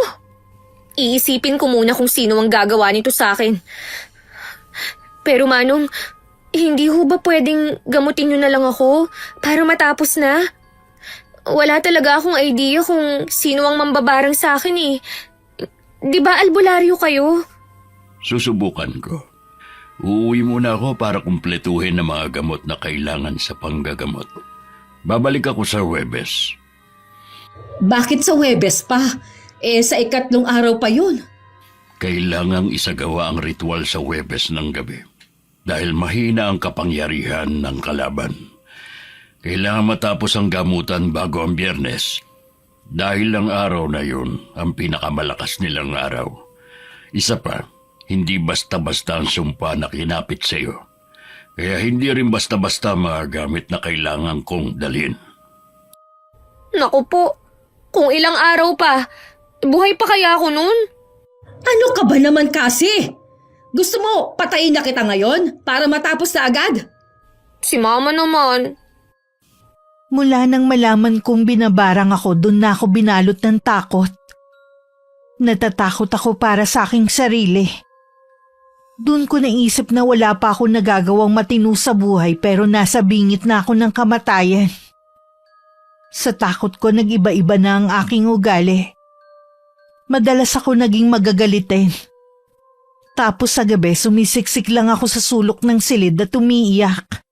Iisipin ko muna kung sino ang gagawa nito sa akin. Pero Manong, hindi ho ba pwedeng gamutin niyo na lang ako para matapos na? Wala talaga akong idea kung sino ang mambabarang sa akin eh. Di ba albularyo kayo? Susubukan ko. Uuwi muna ako para kumpletuhin ang mga gamot na kailangan sa panggagamot. Babalik ako sa Huwebes. Bakit sa Huwebes pa? Sa 3 araw pa yun. Kailangang isagawa ang ritual sa Huwebes ng gabi. Dahil mahina ang kapangyarihan ng kalaban. Kailangan matapos ang gamutan bago ang Biyernes. Dahil ang araw na yun ang pinakamalakas nilang araw. Isa pa, hindi basta-basta ang sumpa na kinapit sa iyo. Kaya hindi rin basta-basta mga gamit na kailangan kong dalhin. Naku po, kung ilang araw pa, buhay pa kaya ako nun? Ano ka ba naman kasi? Gusto mo patayin na kita ngayon para matapos na agad? Si mama naman. Mula nang malaman kong binabarang ako, doon na ako binalot ng takot. Natatakot ako para sa aking sarili. Doon ko naisip na wala pa ako nagagawang matino sa buhay pero nasa bingit na ako ng kamatayan. Sa takot ko nag-iba-iba na ang aking ugali. Madalas ako naging magagalitin. Tapos sa gabi sumisiksik lang ako sa sulok ng silid at umiiyak.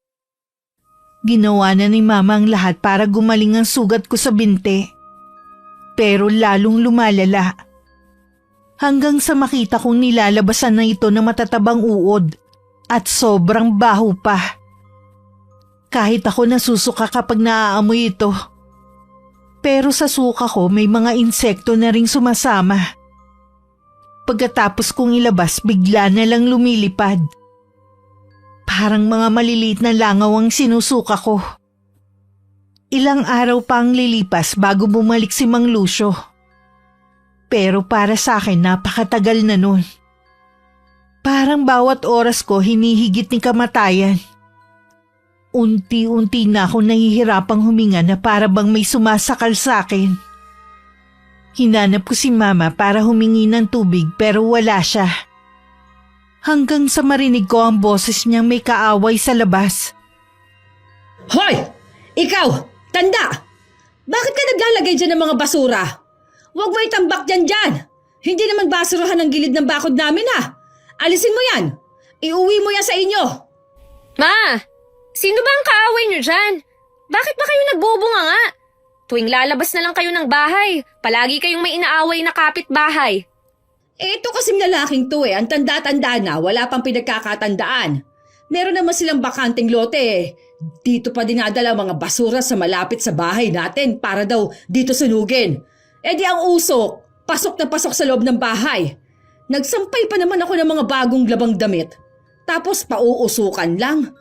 Ginawa na ni Mama ang lahat para gumaling ang sugat ko sa binti. Pero lalong lumalala. Hanggang sa makita kong nilalabasan na ito na matatabang uod at sobrang baho pa. Kahit ako nasusuka kapag naaamoy ito. Pero sa suka ko may mga insekto na ring sumasama. Pagkatapos kong ilabas, bigla na lang lumilipad. Parang mga maliliit na langaw ang sinusuka ko. Ilang araw pa ang lilipas bago bumalik si Mang Lucio. Pero para sa akin napakatagal na nun. Parang bawat oras ko hinihigit ni kamatayan. Unti-unti na ako nahihirapang huminga na para bang may sumasakal sa akin. Hinanap ko si Mama para humingi ng tubig pero wala siya. Hanggang sa marinig ko ang boses niyang may kaaway sa labas. Hoy! Ikaw! Tanda! Bakit ka naglalagay dyan ng mga basura? Huwag mo itambak dyan! Hindi naman basurahan ang gilid ng bakod namin ha! Alisin mo yan! Iuwi mo yan sa inyo! Ma! Sino ba ang kaaway niyo dyan? Bakit ba kayo nagbubunga nga? Tuwing lalabas na lang kayo ng bahay, palagi kayong may inaaway na kapitbahay. Ito kasing lalaking to ang tanda-tanda na, wala pang pinagkakatandaan. Meron naman silang bakanting lote Dito pa dinadala mga basura sa malapit sa bahay natin para daw dito sunugin. Di ang usok, pasok na pasok sa loob ng bahay. Nagsampay pa naman ako ng mga bagong labang damit. Tapos pauusukan lang.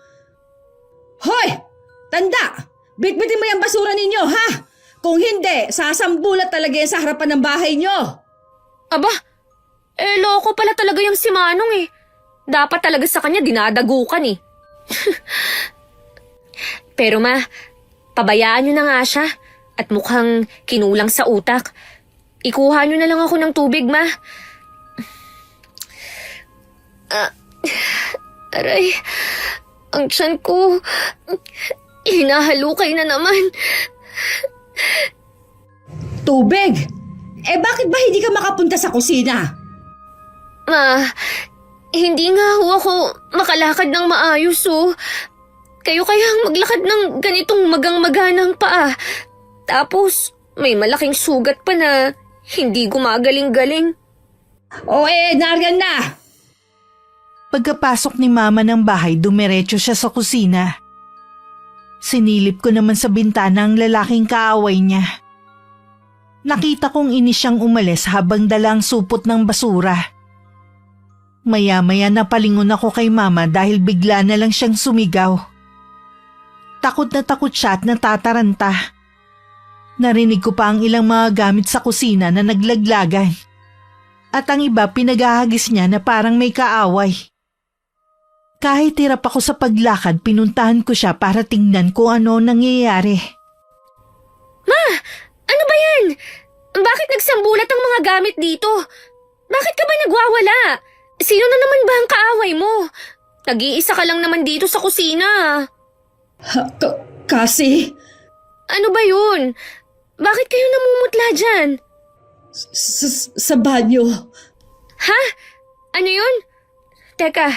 Hoy! Tanda! Bitbitin mo yung basura ninyo, ha? Kung hindi, sasambulat talaga yan sa harapan ng bahay nyo. Aba, loko pala talaga yung si Manong eh. Dapat talaga sa kanya dinadagukan eh. Pero ma, pabayaan nyo na nga siya at mukhang kinulang sa utak. Ikuha nyo na lang ako ng tubig, ma. Aray, ang tiyan ko, hinahalukay na naman. Tubig? Bakit ba hindi ka makapunta sa kusina? Ma, hindi nga ho ako makalakad ng maayos oh. Kayo kaya ang maglakad ng ganitong magang-maganang paa. Tapos may malaking sugat pa na hindi gumagaling-galing. Nariyan na! Pagkapasok ni Mama ng bahay, dumiretso siya sa kusina. Sinilip ko naman sa bintana ang lalaking kaaway niya. Nakita kong inis siyang umalis habang dala ang supot ng basura. Maya-maya napalingon ako kay Mama dahil bigla na lang siyang sumigaw. Takot na takot siya at natataranta. Narinig ko pa ang ilang mga gamit sa kusina na naglaglagan. At ang iba pinagahagis niya na parang may kaaway. Kahit hirap ako sa paglakad, pinuntahan ko siya para tingnan kung ano nangyayari. Ma! Ano ba yan? Bakit nagsambulat ang mga gamit dito? Bakit ka ba nagwawala? Sino na naman ba ang kaaway mo? Nag-iisa ka lang naman dito sa kusina. Kasi? Ano ba yun? Bakit kayo namumutla dyan? Sa banyo. Ha? Ano yun? Teka.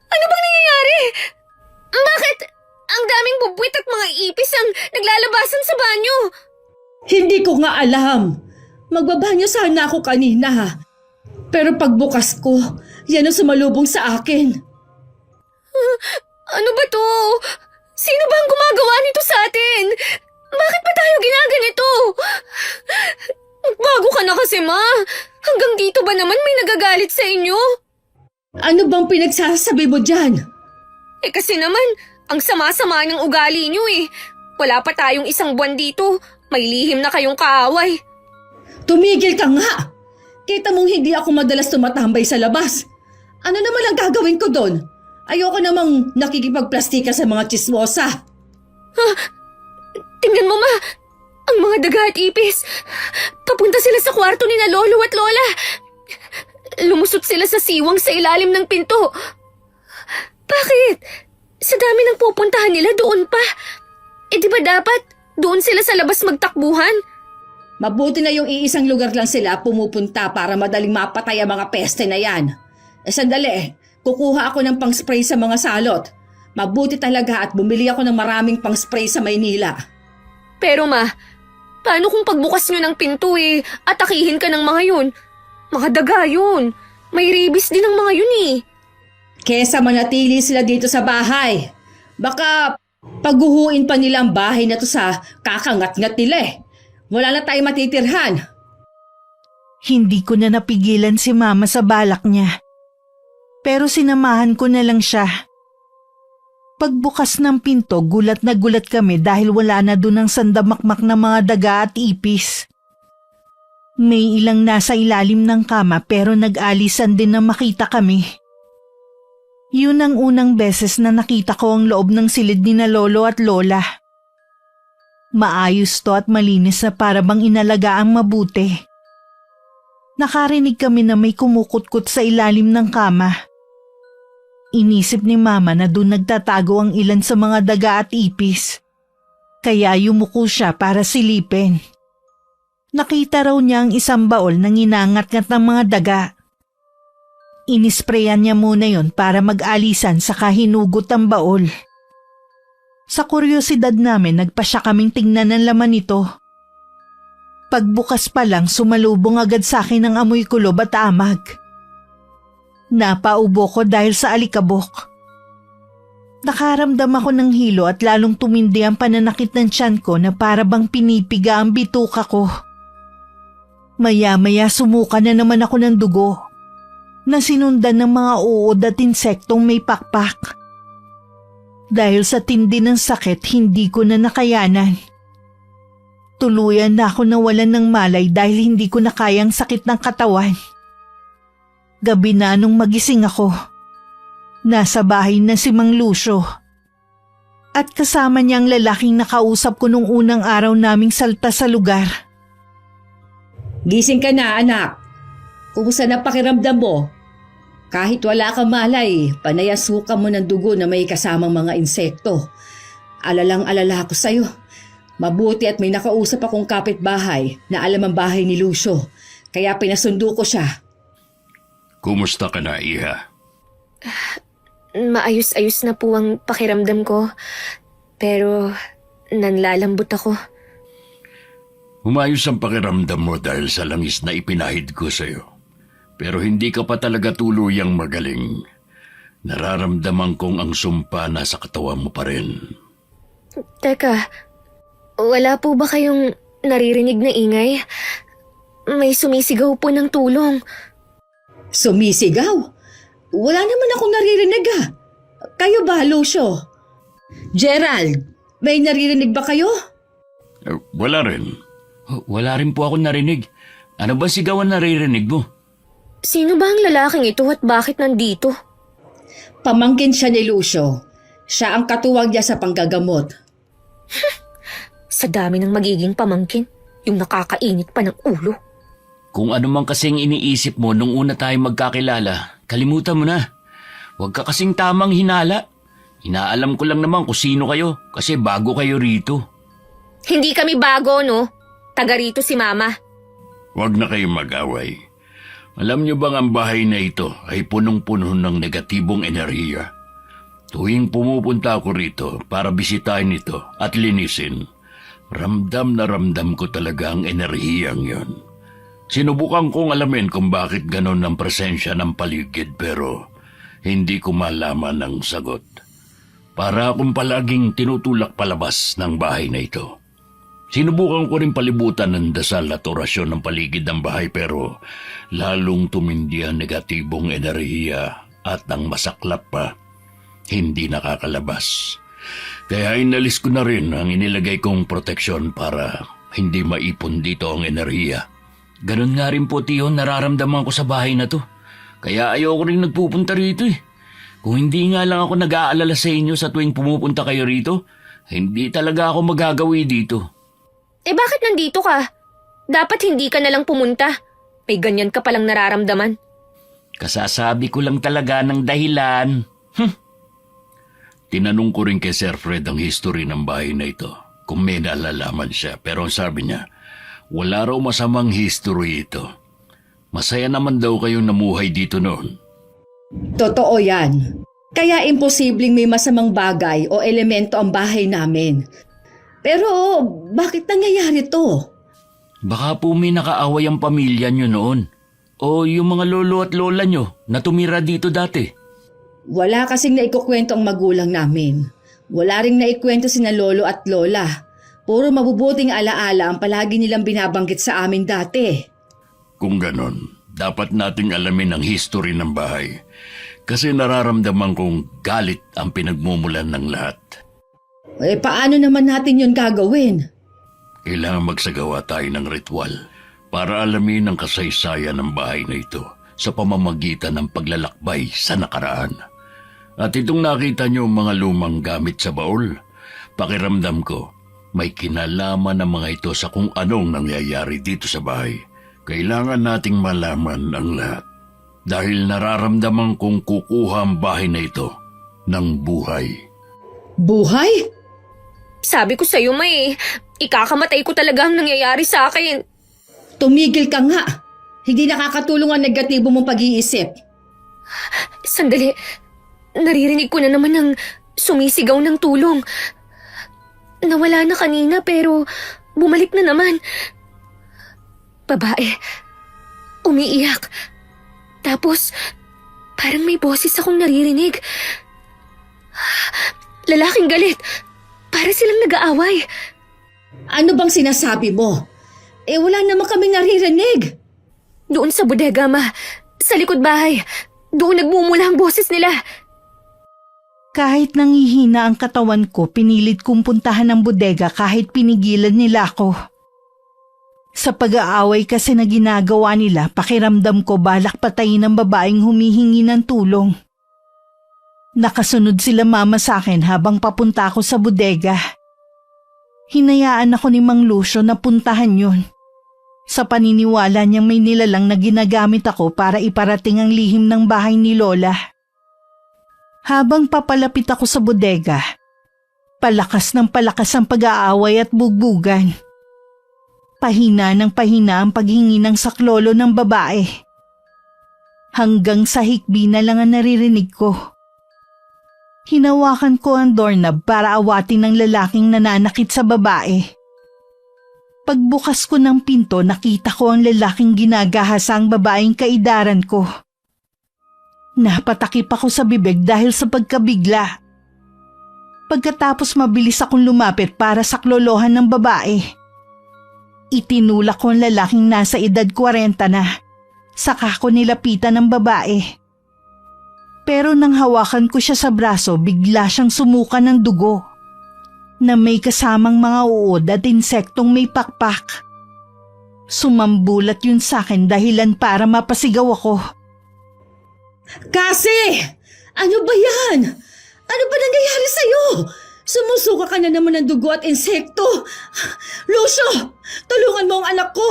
Ano bang nangyayari? Bakit ang daming bubwit at mga ipis ang naglalabasan sa banyo? Hindi ko nga alam. Magbabanyo sana ako kanina. Pero pagbukas ko, yan ang sumalubong sa akin. Ano ba to? Sino ba ang gumagawa nito sa atin? Bakit ba tayo ginaganito? Bago ka na kasi, Ma. Hanggang dito ba naman may nagagalit sa inyo? Ano bang pinagsasabi mo dyan? Eh kasi naman, ang sama-sama ng ugali niyo eh. Wala pa tayong isang buwan dito. May lihim na kayong kaaway. Tumigil ka nga! Kita mong hindi ako madalas tumatambay sa labas. Ano naman ang gagawin ko doon? Ayoko namang nakikipagplastika sa mga chismosa. Tingnan mo, Ma. Ang mga daga at ipis. Papunta sila sa kwarto ni na Lolo at Lola. Lumusot sila sa siwang sa ilalim ng pinto. Bakit? Sa dami ng pupuntahan nila doon pa. Eh di ba dapat doon sila sa labas magtakbuhan? Mabuti na yung iisang lugar lang sila pumupunta para madaling mapatay ang mga peste na yan. Sandali, kukuha ako ng pang-spray sa mga salot. Mabuti talaga at bumili ako ng maraming pang-spray sa Maynila. Pero Ma, paano kung pagbukas nyo ng pinto atakihin ka ng mga yun? Mga daga yun. May rabies din ng mga yun eh. Kesa manatili sila dito sa bahay. Baka pagguhuin pa nila ang bahay na to sa kakangat-ngat nila eh. Wala na tayong matitirhan. Hindi ko na napigilan si Mama sa balak niya. Pero sinamahan ko na lang siya. Pagbukas ng pinto, gulat na gulat kami dahil wala na dun ang sandamakmak na mga daga at ipis. May ilang nasa ilalim ng kama pero nag-alisan din na makita kami. Yun ang unang beses na nakita ko ang loob ng silid ni na Lolo at Lola. Maayos to at malinis na para bang inalagaang mabuti. Nakarinig kami na may kumukutkot sa ilalim ng kama. Inisip ni Mama na doon nagtatago ang ilan sa mga daga at ipis. Kaya yumuko siya para silipin. Nakita raw niya ang isang baol na nginangat-ngat ng mga daga. Inisprayan niya muna yon para mag-alisan saka hinugot ang baol. Sa kuryosidad namin, nagpasya kaming tingnan ang laman nito. Pagbukas pa lang, sumalubong agad sa akin ang amoy kulob at amag. Napaubo ko dahil sa alikabok. Nakaramdam ako ng hilo at lalong tumindi ang pananakit ng tiyan ko na para bang pinipiga ang bituka ko. Maya-maya sumuka na naman ako ng dugo na sinundan ng mga uod at insektong may pakpak. Dahil sa tindi ng sakit, hindi ko na nakayanan. Tuluyan na ako nawalan ng malay dahil hindi ko na kayang sakit ng katawan. Gabi na nung magising ako. Nasa bahay na si Mang Lucio. At kasama niya ang lalaking nakausap ko nung unang araw naming salta sa lugar. Gising ka na, anak. Kumusta na pakiramdam mo? Kahit wala kang malay, panayasukan mo ng dugo na may kasamang mga insekto. Alalang-alala ako sa'yo. Mabuti at may nakausap akong kapitbahay na alam ang bahay ni Lucio. Kaya pinasundo ko siya. Kumusta ka na, Iha? Maayos-ayos na po ang pakiramdam ko. Pero nanlalambot ako. Umayos ang pakiramdam mo dahil sa langis na ipinahid ko sa'yo. Pero hindi ka pa talaga tuluyang magaling. Nararamdaman kong ang sumpa nasa katawan mo pa rin. Teka, wala po ba kayong naririnig na ingay? May sumisigaw po ng tulong. Sumisigaw? Wala naman akong naririnig ah. Kayo ba, Lucio? Gerald, may naririnig ba kayo? Wala rin. Wala rin po ako narinig. Ano ba sigawan naririnig mo? Sino ba ang lalaking ito at bakit nandito? Pamangkin siya ni Lucio. Siya ang katuwang niya sa panggagamot. Sa dami ng magiging pamangkin, yung nakakainit pa ng ulo. Kung ano man kasing iniisip mo nung una tayo magkakilala, kalimutan mo na. Huwag ka kasing tamang hinala. Inaalam ko lang naman kung sino kayo kasi bago kayo rito. Hindi kami bago, no? Taga rito si Mama. Huwag na kayong mag-away. Alam niyo bang ang bahay na ito ay punong-puno ng negatibong enerhiya? Tuwing pumupunta ako rito para bisitahin ito at linisin, ramdam na ramdam ko talaga ang enerhiyang yon. Sinubukan kong alamin kung bakit ganon ang presensya ng paligid pero hindi ko malaman ang sagot. Para akong palaging tinutulak palabas ng bahay na ito. Sinubukan ko rin palibutan ng dasal at orasyon ng paligid ng bahay pero lalong tumindi ang negatibong enerhiya at ang masaklap pa, hindi nakakalabas. Kaya inalis ko na rin ang inilagay kong proteksyon para hindi maipon dito ang enerhiya. Ganon nga rin po, Tiyo, nararamdaman ko sa bahay na to. Kaya ayoko rin nagpupunta rito eh. Kung hindi nga lang ako nag-aalala sa inyo sa tuwing pumupunta kayo rito, hindi talaga ako magagawi dito. Eh bakit nandito ka? Dapat hindi ka na lang pumunta. May ganyan ka palang nararamdaman. Kasasabi ko lang talaga ng dahilan. Tinanong ko rin kay Sir Fred ang history ng bahay na ito kung may nalalaman siya pero ang sabi niya, wala raw masamang history ito. Masaya naman daw kayong namuhay dito noon. Totoo yan. Kaya imposibleng may masamang bagay o elemento ang bahay namin. Pero bakit nangyayari to? Baka po may nakaaway ang pamilya nyo noon. O yung mga lolo at lola nyo na tumira dito dati. Wala kasing naikukwento ang magulang namin. Wala ring naikwento sina lolo at lola. Puro mabubuting alaala ang palagi nilang binabanggit sa amin dati. Kung ganon, dapat nating alamin ang history ng bahay. Kasi nararamdaman kong galit ang pinagmumulan ng lahat. Eh paano naman natin yun gagawin? Kailangan magsagawa tayo ng ritual para alamin ang kasaysayan ng bahay na ito sa pamamagitan ng paglalakbay sa nakaraan. At itong nakita niyo mga lumang gamit sa baul, pakiramdam ko may kinalaman ng mga ito sa kung anong nangyayari dito sa bahay. Kailangan nating malaman ang lahat dahil nararamdaman kong kukuha ang bahay na ito ng buhay. Buhay? Sabi ko sa'yo, May, ikakamatay ko talaga ang nangyayari sa akin. Tumigil ka nga. Hindi nakakatulong ang negatibo mong pag-iisip. Sandali, naririnig ko na naman ng sumisigaw ng tulong. Nawala na kanina pero bumalik na naman. Babae, umiiyak. Tapos, parang may boses akong naririnig. Lalaking galit. Para silang nag-aaway. Ano bang sinasabi mo? Eh wala naman kaming naririnig. Doon sa bodega, Ma. Sa likod bahay. Doon nagmumula ang boses nila. Kahit nangihina ang katawan ko, pinilit kong puntahan ang bodega kahit pinigilan nila ako. Sa pag-aaway kasi na ginagawa nila, pakiramdam ko balak patayin ang babaeng humihingi ng tulong. Nakasunod sila Mama sa akin habang papunta ako sa bodega. Hinayaan ako ni Mang Lucio na puntahan yun. Sa paniniwala niyang may nilalang na ginagamit ako para iparating ang lihim ng bahay ni Lola. Habang papalapit ako sa bodega, palakas ng palakas ang pag-aaway at bugbugan. Pahina ng pahina ang paghingi ng saklolo ng babae. Hanggang sa hikbi na lang ang naririnig ko. Hinawakan ko ang doorknob para awatin ng lalaking nananakit sa babae. Pagbukas ko ng pinto, nakita ko ang lalaking ginagahasa ang babaeng kaidaran ko. Napatakip ako sa bibig dahil sa pagkabigla. Pagkatapos mabilis akong lumapit para saklolohan ng babae. Itinulak ko ang lalaking nasa edad 40 na. Saka ko nilapitan ng babae. Pero nang hawakan ko siya sa braso, bigla siyang sumuka ng dugo na may kasamang mga uod at insektong may pakpak. Sumambulat yun sa akin dahilan para mapasigaw ako. Kasi! Ano ba yan? Ano ba nangyayari sa'yo? Sumusuka ka na naman ng dugo at insekto. Lucio, tulungan mo ang anak ko.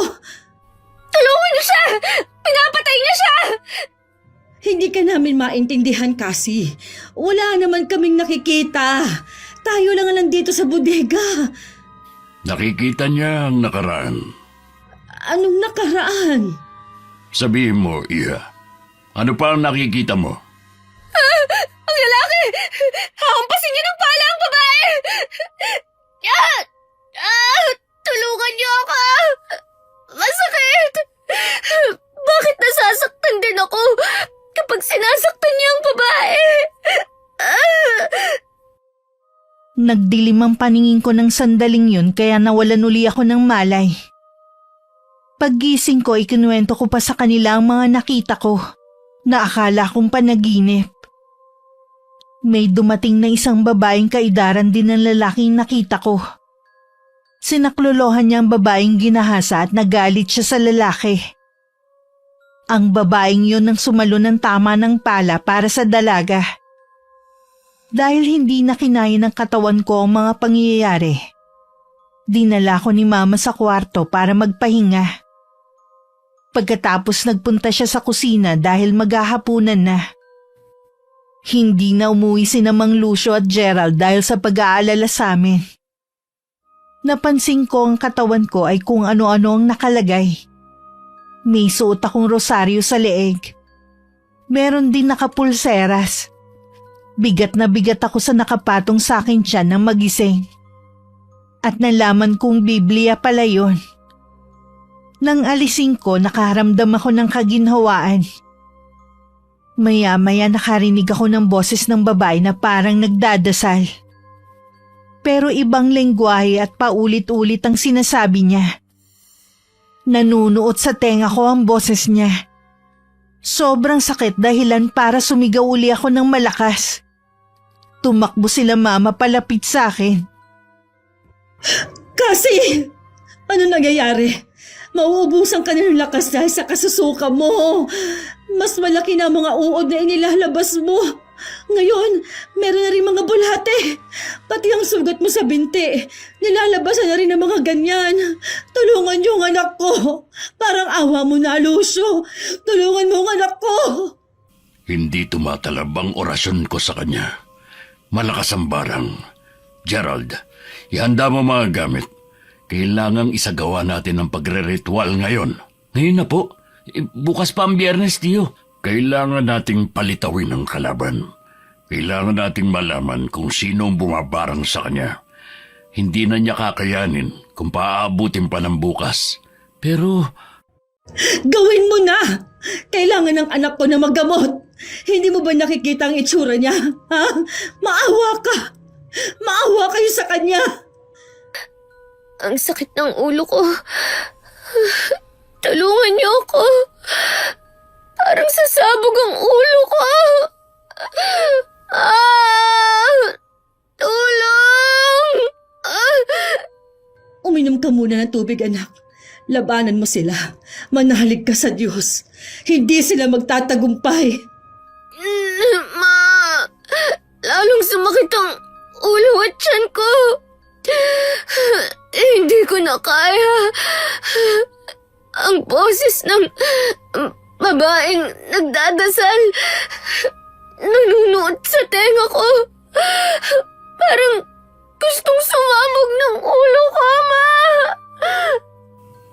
Tulungan niyo siya! Pinapatay niya siya! Hindi ka namin maintindihan kasi. Wala naman kaming nakikita. Tayo lang nandito sa bodega. Nakikita niya ang nakaraan. Anong nakaraan? Sabihin mo, Iha. Ano pa ang nakikita mo? Ang lalaki! Hahampasin niyo ng pala ang babae! Tulungan niyo ako! Masakit! Bakit nasasaktan din ako kapag sinasaktan niya ang babae? Nagdilim ang paningin ko ng sandaling yun kaya nawalan uli ako ng malay. Paggising ko, ikinuwento ko pa sa kanila ang mga nakita ko na akala kong panaginip. May dumating na isang babaeng kaidaran din ng lalaking nakita ko. Sinaklolohan niya ang babaeng ginahasa at nagalit siya sa lalaki. Ang babaeng yun ang sumalo ng tama ng pala para sa dalaga. Dahil hindi na kinaya ng katawan ko ang mga pangyayari, dinala ko ni Mama sa kwarto para magpahinga. Pagkatapos nagpunta siya sa kusina dahil maghahapunan na. Hindi na umuwi sina Mang Lucio at Gerald dahil sa pag-aalala sa amin. Napansin ko ang katawan ko ay kung ano-ano ang nakalagay. May suot akong rosaryo sa leeg. Meron din nakapulseras. Bigat na bigat ako sa nakapatong sa akin tiyan ng magising. At nalaman kong Biblia pala yun. Nang alisin ko, nakaramdam ako ng kaginhawaan. Maya-maya nakarinig ako ng boses ng babae na parang nagdadasal. Pero ibang lengguwahe at paulit-ulit ang sinasabi niya. Nanunuot sa tenga ko ang boses niya. Sobrang sakit dahilan para sumigaw uli ako ng malakas. Tumakbo sila Mama palapit sa akin. Kasi, ano nangyayari? Mauubusan ka na ng lakas dahil sa kasusuka mo. Mas malaki na mga uod na inilalabas mo. Ngayon, meron na rin mga bulate. Pati ang sugat mo sa binti. Nilalabasan na rin ng mga ganyan. Tulungan niyo ang anak ko. Parang awa mo na, Lucio. Tulungan mo ang anak ko. Hindi tumatalab ang orasyon ko sa kanya. Malakas ang barang. Gerald, ihanda mo mga gamit. Kailangang isagawa natin ang pagre-ritual ngayon. Ngayon na po. Bukas pa ang Biyernes, Tiyo. Kailangan nating palitawin ang kalaban. Kailangan nating malaman kung sino ang bumabarang sa kanya. Hindi na niya kakayanin kung paaabutin pa ng bukas. Pero, Gawin mo na! Kailangan ng anak ko na maggamot. Hindi mo ba nakikita ang itsura niya? Ha? Maawa ka! Maawa kayo sa kanya! Ang sakit ng ulo ko. Tulungan niyo ako. Parang sasabog ang ulo ko. Tulong! Uminom ka muna ng tubig, anak. Labanan mo sila. Manalig ka sa Diyos. Hindi sila magtatagumpay. Ma, lalong sumakit ang ulo at tiyan ko. Hindi ko na kaya. Ang boses ng babaeng nagdadasal nanunuot sa tenga ko. Parang gustong sumabog ng ulo ko, Ma.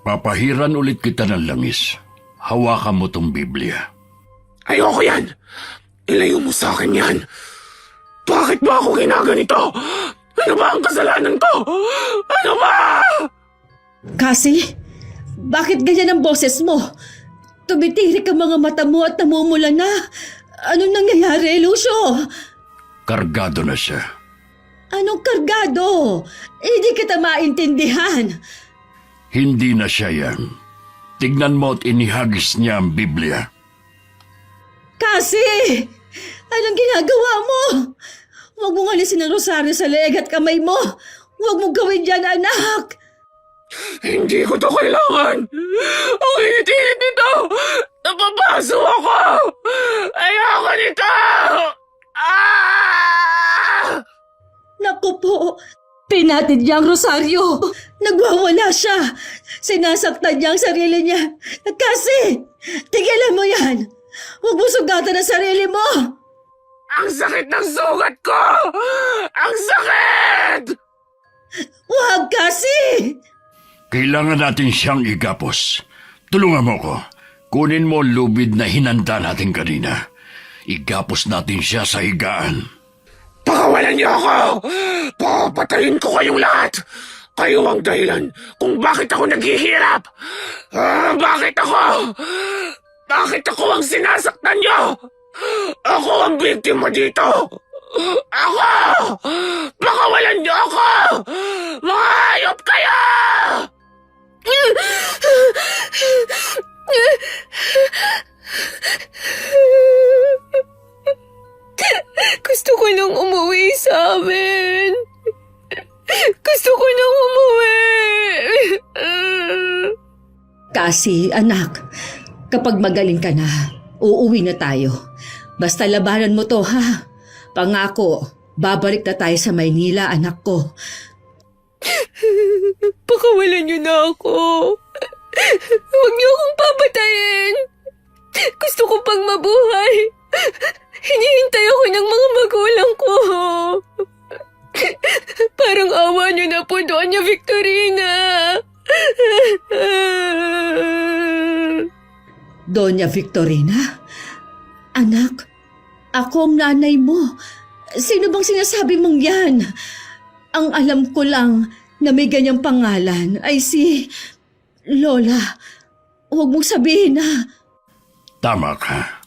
Papahiran ulit kita ng langis. Hawakan mo tong Biblia. Ayoko yan! Ilayo mo sa akin yan! Bakit ba ako ginaganito? Ano ba ang kasalanan ko? Ano ba? Kasi, bakit ganyan ang boses mo? Tumitirik ang mga mata mo at namumula na. Anong nangyayari, Lucio? Kargado na siya. Anong kargado? Hindi kita maintindihan. Hindi na siya yan. Tignan mo at inihagis niya ang Biblia. Kasi, anong ginagawa mo? Huwag mong alisin ang rosaryo sa leeg at kamay mo. Huwag mong gawin dyan, anak. Hindi ko to kailangan! Ang init-init nito! Napapaso ako! Ayoko nito! Naku po, pinatid niya ang rosaryo. Nagwawala siya. Sinasaktan niya ang sarili niya. Kasi, tigilan mo yan. Huwag mo sugatan ang sarili mo! Ang sakit ng sugat ko! Ang sakit! Huwag kasi! Kailangan natin siyang igapos. Tulungan mo ko. Kunin mo ang lubid na hinanda natin kanina. Igapos natin siya sa higaan. Pakawalan niyo ako! Papatayin ko kayong lahat! Kayo ang dahilan kung bakit ako naghihirap! Bakit ako? Bakit ako ang sinasaktan niyo? Ako ang biktima dito! Ako! Pakawalan niyo ako! Mga hayop kayo! Gusto ko nang umuwi sa amin. Gusto ko nang umuwi. Kasi, anak, kapag magaling ka na, uuwi na tayo. Basta labanan mo to, ha? Pangako, babalik na tayo sa Maynila, anak ko. Pakawalan niyo na ako. Huwag niyo akong papatayin. Gusto ko pang mabuhay. Hinihintay ako ng mga magulang ko. Parang awa niyo na po, Doña Victorina. Doña Victorina? Anak, ako ang nanay mo. Sino bang sinasabi mong yan? Ang alam ko lang na may ganyang pangalan ay si Lola. Huwag mong sabihin na. Tama ka.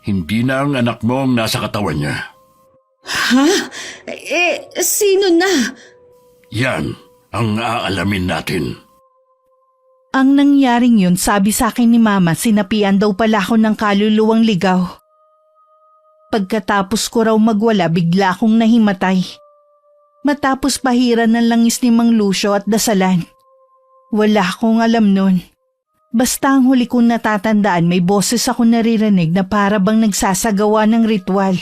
Hindi na ang anak mo ang nasa katawan niya. Ha? Sino na? Yan ang aalamin natin. Ang nangyaring yun, sabi sa akin ni Mama, sinapian daw pala ako ng kaluluwang ligaw. Pagkatapos ko raw magwala, bigla akong nahimatay. Matapos pahiran ng langis ni Mang Lucio at dasalan. Wala akong alam nun. Basta ang huli kong natatandaan, may boses ako naririnig na para bang nagsasagawa ng ritual.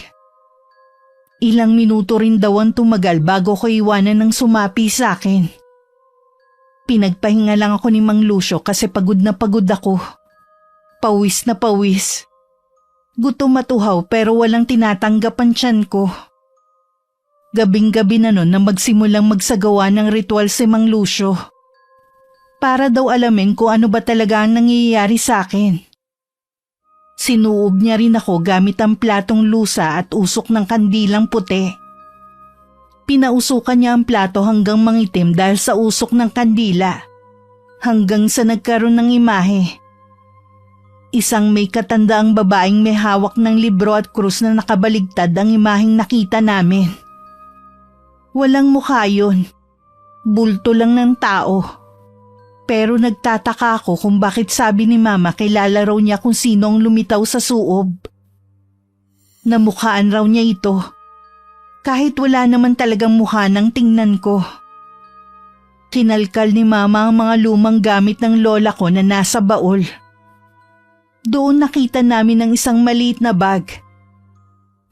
Ilang minuto rin daw ang tumagal bago ko iwanan ng sumapi sa akin. Pinagpahinga lang ako ni Mang Lucio kasi pagod na pagod ako. Pawis na pawis. Gutom at uhaw pero walang tinatanggap ang tiyan ko. Gabing-gabi na nun na magsimulang magsagawa ng ritual si Mang Lucio. Para daw alamin kung ano ba talaga ang nangyayari sa akin. Sinuob niya rin ako gamit ang platong lusa at usok ng kandilang puti. Pinausukan niya ang plato hanggang mangitim dahil sa usok ng kandila. Hanggang sa nagkaroon ng imahe. Isang may katandaang babaeng may hawak ng libro at krus na nakabaligtad ang imaheng nakita namin. Walang mukha yun. Bulto lang ng tao. Pero nagtataka ako kung bakit sabi ni Mama kilala raw niya kung sino ang lumitaw sa suob. Namukhaan raw niya ito. Kahit wala naman talagang mukha ng tingnan ko. Kinalkal ni Mama ang mga lumang gamit ng lola ko na nasa baol. Doon nakita namin ang isang maliit na bag.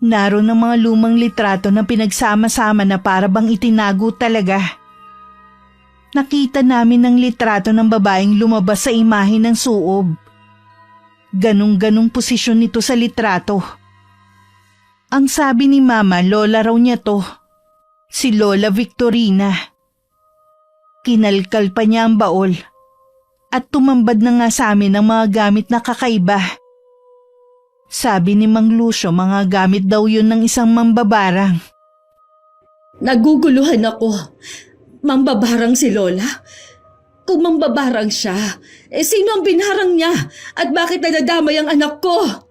Naroon ang mga lumang litrato na pinagsama-sama na para bang itinago talaga. Nakita namin ang litrato ng babaeng lumabas sa imahe ng suob. Ganong-ganong posisyon nito sa litrato. Ang sabi ni Mama, lola raw niya to. Si Lola Victorina. Kinalkal pa niya ang baol. At tumambad na nga sa amin ang mga gamit na kakaiba. Sabi ni Mang Lucio, mga gamit daw yun ng isang mambabarang. Naguguluhan ako. Mambabarang si Lola? Kung mambabarang siya, sino ang binarang niya? At bakit nadadamay ang anak ko?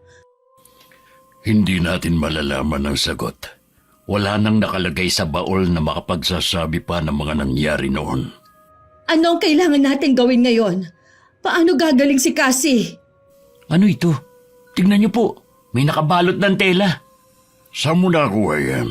Hindi natin malalaman ang sagot. Wala nang nakalagay sa baol na makapagsasabi pa ng mga nangyari noon. Ano ang kailangan natin gawin ngayon? Paano gagaling si Cassie? Ano ito? Tingnan niyo po, may nakabalot ng tela. Saan mo nakuha yan?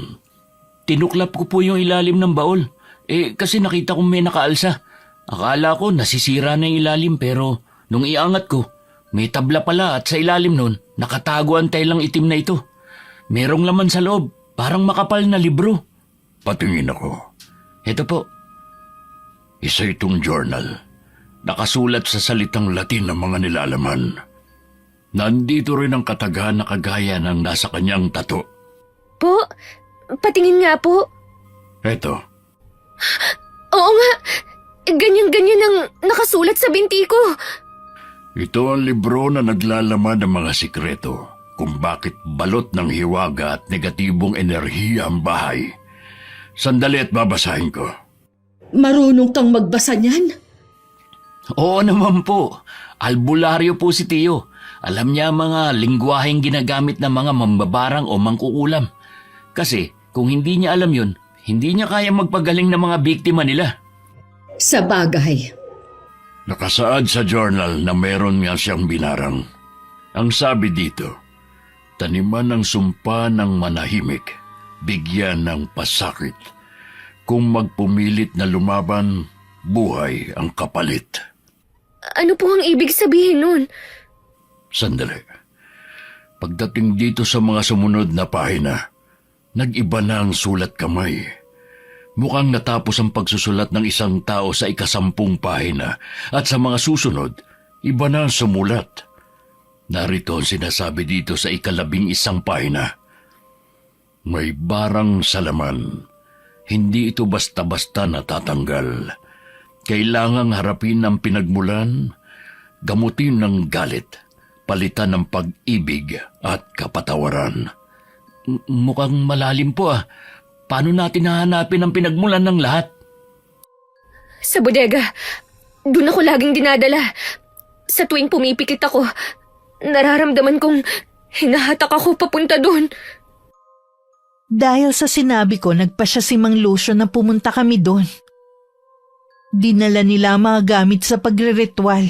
Tinuklap ko po yung ilalim ng baol. Kasi nakita kong may nakaalsa. Akala ko nasisira na yung ilalim pero nung iangat ko, may tabla pala at sa ilalim nun, nakatago ang telang itim na ito. Merong laman sa loob, parang makapal na libro. Patingin ako. Ito po. Isa itong journal. Nakasulat sa salitang Latin ng mga nilalaman. Nandito rin ang katagahan na kagaya ng nasa kanyang tato. Po, patingin nga po. Eto, Oo nga, ganyan-ganyan ang nakasulat sa binti ko. ito ang libro na naglalaman ng mga sikreto kung bakit balot ng hiwaga at negatibong enerhiya ang bahay. Sandali at babasahin ko. Marunong kang magbasa niyan? Oo naman po. Albularyo po si Tio. Alam niya ang mga lingwaheng ginagamit ng mga mambabarang o mangkukulam. Kasi kung hindi niya alam yun, hindi niya kaya magpagaling ng mga biktima nila. Sa bagay. Nakasaad sa journal na meron nga siyang binarang. Ang sabi dito, taniman ng sumpa ng manahimik, bigyan ng pasakit. Kung magpumilit na lumaban, buhay ang kapalit. Ano po ang ibig sabihin nun? Sandali. Pagdating dito sa mga sumunod na pahina, nag-iba na ang sulat kamay. Mukhang natapos ang pagsusulat ng isang tao sa 10 pahina at sa mga susunod, iba na ang sumulat. Narito ang sinasabi dito sa 11 pahina. May barang sa laman. Hindi ito basta-basta natatanggal. Kailangang harapin ang pinagmulan, gamutin ng galit, palitan ng pag-ibig at kapatawaran. Mukhang malalim po ah. Paano natin hahanapin ang pinagmulan ng lahat? Sa bodega. Doon ako laging dinadala. Sa tuwing pumipikit ako, nararamdaman kong hinahatak ako papunta doon. Dahil sa sinabi ko, nagpa siya si Mang Lucio na pumunta kami doon. Dinala nila ang mga gamit sa pagre-ritual.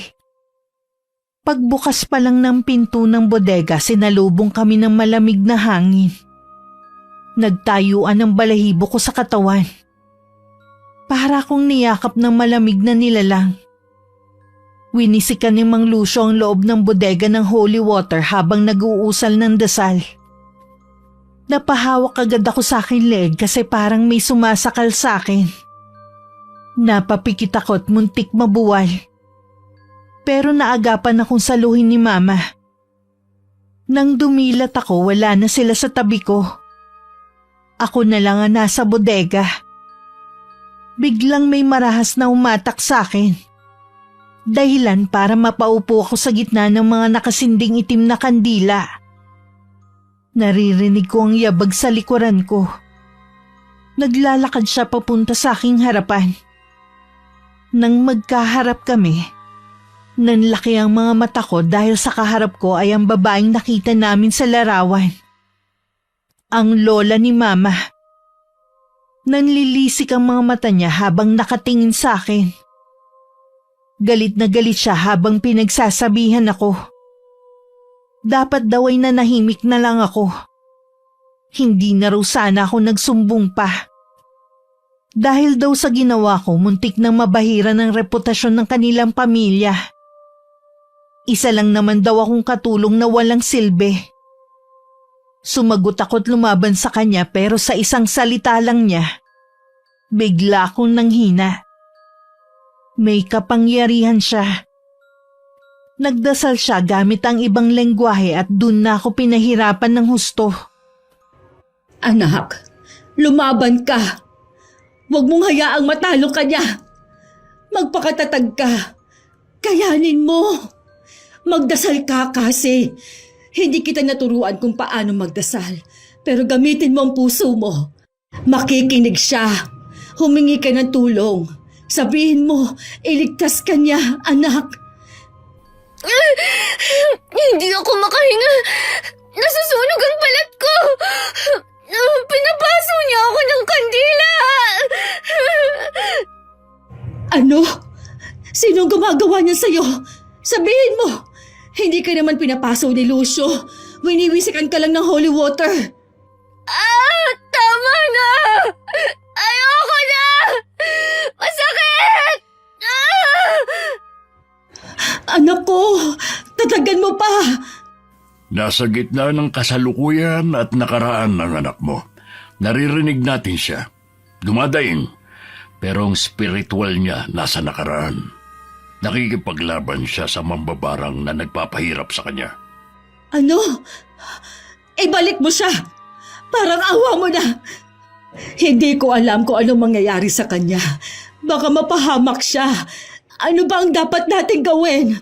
Pagbukas pa lang ng pinto ng bodega, sinalubong kami ng malamig na hangin. Nagtayuan ang balahibo ko sa katawan. Para akong niyakap ng malamig na nilalang. Winisikan ni Mang Lucio ang loob ng bodega ng holy water habang nag-uusal ng dasal. Napahawak agad ako sa aking leg kasi parang may sumasakal sa akin. Napapikit ako at muntik mabuwal. Pero naagapan akong saluhin ni Mama. Nang dumilat ako, wala na sila sa tabi ko. Ako na lang ang nasa bodega. Biglang may marahas na umatak sa akin. Dahilan para mapaupo ako sa gitna ng mga nakasinding itim na kandila. Naririnig ko ang yabag sa likuran ko. Naglalakad siya papunta sa aking harapan. Nang magkaharap kami, nanlaki ang mga mata ko dahil sa kaharap ko ay ang babaeng nakita namin sa larawan. Ang lola ni Mama. Nanlilisik ang mga mata niya habang nakatingin sa akin. Galit na galit siya habang pinagsasabihan ako. Dapat daw ay nanahimik na lang ako. Hindi na raw sana ako nagsumbong pa. Dahil daw sa ginawa ko, muntik nang mabahira ng reputasyon ng kanilang pamilya. Isa lang naman daw akong katulong na walang silbi. Sumagot ako't lumaban sa kanya pero sa isang salita lang niya, bigla akong nanghina. May kapangyarihan siya. Nagdasal siya gamit ang ibang lengguwahe at dun na ako pinahirapan ng husto. Anak, lumaban ka. Huwag mong hayaang matalo ka niya. Magpakatatag ka. Kayanin mo. Magdasal ka kasi. Hindi kita naturuan kung paano magdasal. Pero gamitin mo ang puso mo. Makikinig siya. Humingi ka ng tulong. Sabihin mo, iligtas ka niya, anak. Hindi ako makahinga. Nasusunog ang balat ko. Pinapaso niya ako ng kandila. Ano? Sinong gumagawa niya sa'yo? Sabihin mo, hindi ka naman pinapaso ni Lucio. Winiwisikan ka lang ng holy water. Tama na! Ayoko na! Masakit! Anak ko, tatagan mo pa. Nasa gitna ng kasalukuyan at nakaraan ng anak mo. Naririnig natin siya. Dumadaing. Pero ang spiritual niya nasa nakaraan. Nakikipaglaban siya sa mambabarang na nagpapahirap sa kanya. Ano? Ibalik mo siya! Parang awa mo na! Hindi ko alam kung anong mangyayari sa kanya. Baka mapahamak siya. Ano ba ang dapat nating gawin?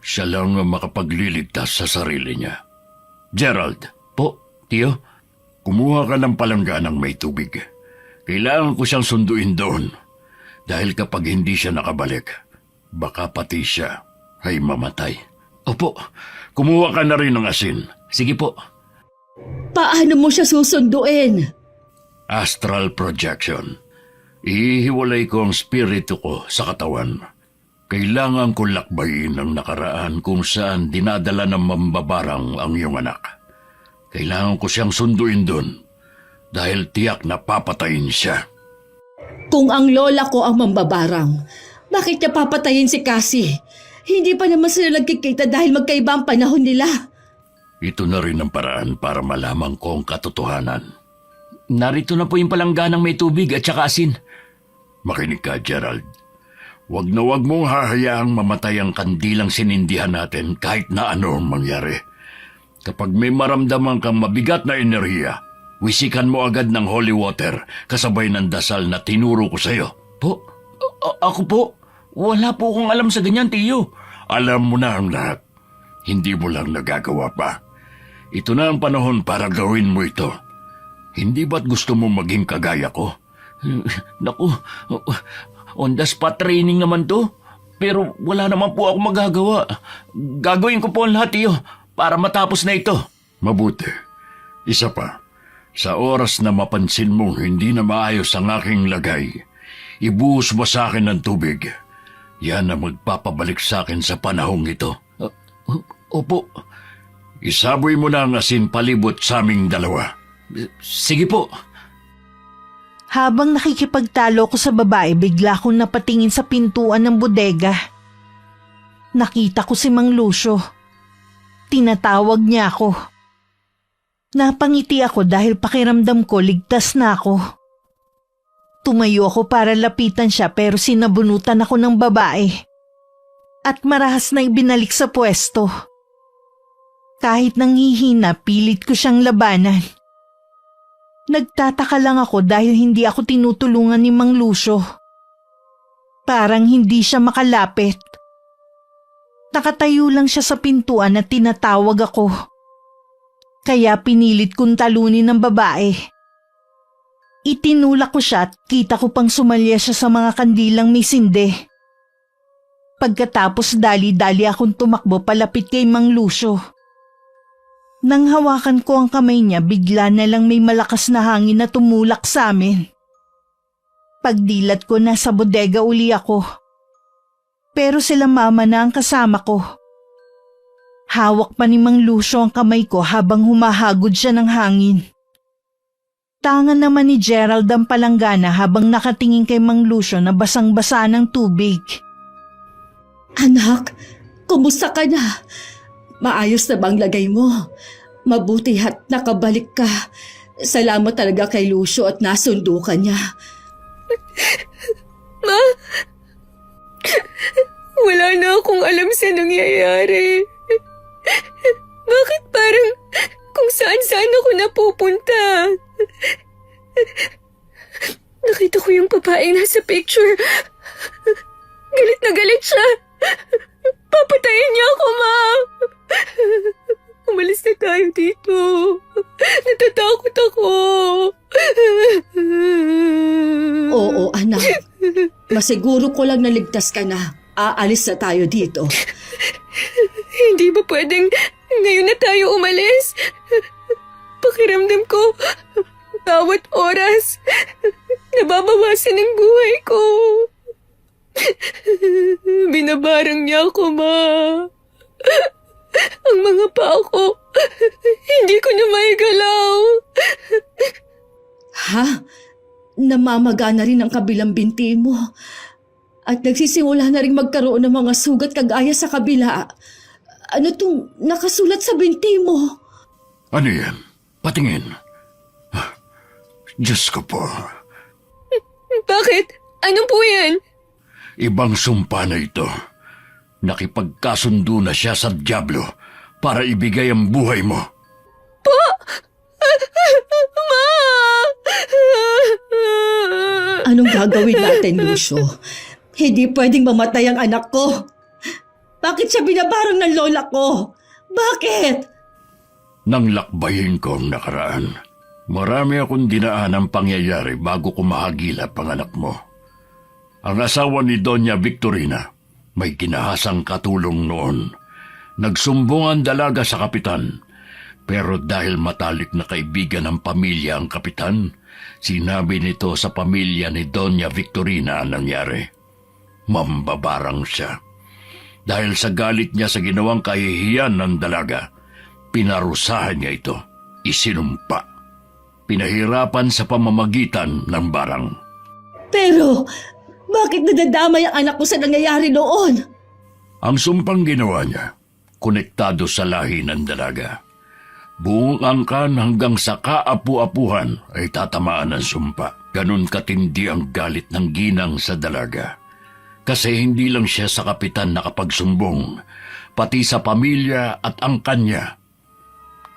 Siya lang ang makapagliligtas sa sarili niya. Gerald, Po, tiyo? kumuha ka ng palangganang may tubig. Kailangan ko siyang sunduin doon. Dahil kapag hindi siya nakabalik, baka pati siya ay mamatay. Opo, Kumuha ka na rin ng asin. sige po. Paano mo siya susunduin? Astral projection. Ihiwalay ko ang spirito ko sa katawan. Kailangan ko lakbayin ang nakaraan kung saan dinadala ng mambabarang ang iyong anak. Kailangan ko siyang sunduin doon dahil tiyak na papatayin siya. Kung ang lola ko ang mambabarang, bakit niya papatayin si Cassie? Hindi pa naman sila nagkikita dahil magkaiba ang panahon nila. Ito na rin ang paraan para malaman ko ang katotohanan. Narito na po yung palangganang may tubig at saka asin. Makinig ka, Gerald. Huwag na huwag mong hahayaang mamatay ang kandilang sinindihan natin kahit na ano ang mangyari. Kapag may maramdaman kang mabigat na enerhiya, wisikan mo agad ng holy water kasabay ng dasal na tinuro ko sa'yo. Po? Ako po? Wala po akong alam sa ganyan, tiyo. Alam mo na ang lahat. Hindi mo lang nagagawa pa. Ito na ang panahon para gawin mo ito. Hindi ba't gusto mo maging kagaya ko? Naku, on the spot training naman to. Pero wala naman po ako magagawa. Gagawin ko po ang lahat, tiyo, para matapos na ito. Mabuti. Isa pa. Sa oras na mapansin mong hindi na maayos ang aking lagay, ibuhos mo sa akin ng tubig. Yan ang magpapabalik sa akin sa panahong ito. Opo, Isaboy mo na ang asin palibot sa aming dalawa. sige po. Habang nakikipagtalo ko sa babae, bigla akong napatingin sa pintuan ng bodega. Nakita ko si Mang Lucio. Tinatawag niya ako. Napangiti ako dahil pakiramdam ko ligtas na ako. Tumayo ako para lapitan siya pero sinabunutan ako ng babae. At marahas na ibinalik sa pwesto. Kahit nanghihina, pilit ko siyang labanan. Nagtataka lang ako dahil hindi ako tinutulungan ni Mang Lucio. Parang hindi siya makalapit. Nakatayo lang siya sa pintuan at tinatawag ako. Kaya pinilit kong talunin ng babae. Itinulak ko siya at kita ko pang sumalya siya sa mga kandilang may sinde. Pagkatapos dali-dali akong tumakbo palapit kay Mang Lucio. Nang hawakan ko ang kamay niya, bigla na lang may malakas na hangin na tumulak sa amin. Pagdilat ko, nasa bodega uli ako. Pero sila mama na ang kasama ko. Hawak pa ni Mang Lucio ang kamay ko habang humahagod siya ng hangin. Tangan naman ni Gerald ang palanggana habang nakatingin kay Mang Lucio na basang-basa ng tubig. Anak, kumusta ka na? Maayos na bang lagay mo? Mabuti at nakabalik ka. Salamat talaga kay Lucio at nasundo ka niya. Ma, wala na akong alam sa nangyayari. Bakit parang kung saan-saan ako napupunta? Nakita ko yung babaeng nasa picture. Galit na galit siya. Papatayin niya ako, Ma. Umalis na tayo dito. Natatakot ako. Oo, anak. Masiguro ko lang naligtas ka na. Aalis na tayo dito. Hindi ba pwedeng ngayon na tayo umalis? Pakiramdam ko, bawat oras, nababawasan ang buhay ko. Binabarang niya ako, Ma. Ang mga paa ko, hindi ko na maigalaw. Ha? Namamaga na rin ang kabilang binti mo. At nagsisimula na rin magkaroon ng mga sugat kagaya sa kabila. Ano tong nakasulat sa binti mo? Ano yan? Patingin. Diyos ko po. Bakit? Ano po yan? Ibang sumpa na ito. Nakipagkasundo na siya sa Diablo para ibigay ang buhay mo. Anong gagawin natin, Lucio? Hindi pwedeng mamatay ang anak ko. Bakit siya binabarang ng lola ko? Bakit? Nang lakbayin ko ang nakaraan, marami akong dinaanang pangyayari bago ko mahagilap ang anak mo. Ang asawa ni Doña Victorina may ginahasang katulong noon. Nagsumbong ang dalaga sa kapitan, pero dahil matalik na kaibigan ng pamilya ang kapitan, sinabi nito sa pamilya ni Doña Victorina ang nangyari. Mambabarang siya. Dahil sa galit niya sa ginawang kahihiyan ng dalaga, pinarusahan niya ito, isinumpa. Pinahirapan sa pamamagitan ng barang. Pero, bakit nadadamay ang anak ko sa nangyayari noon? Ang sumpang ginawa niya, konektado sa lahi ng dalaga. Buong angkan hanggang sa kaapu-apuhan ay tatamaan ng sumpa. Ganon katindi ang galit ng ginang sa dalaga. Kasi hindi lang siya sa kapitan nakapagsumbong, pati sa pamilya at angkan niya.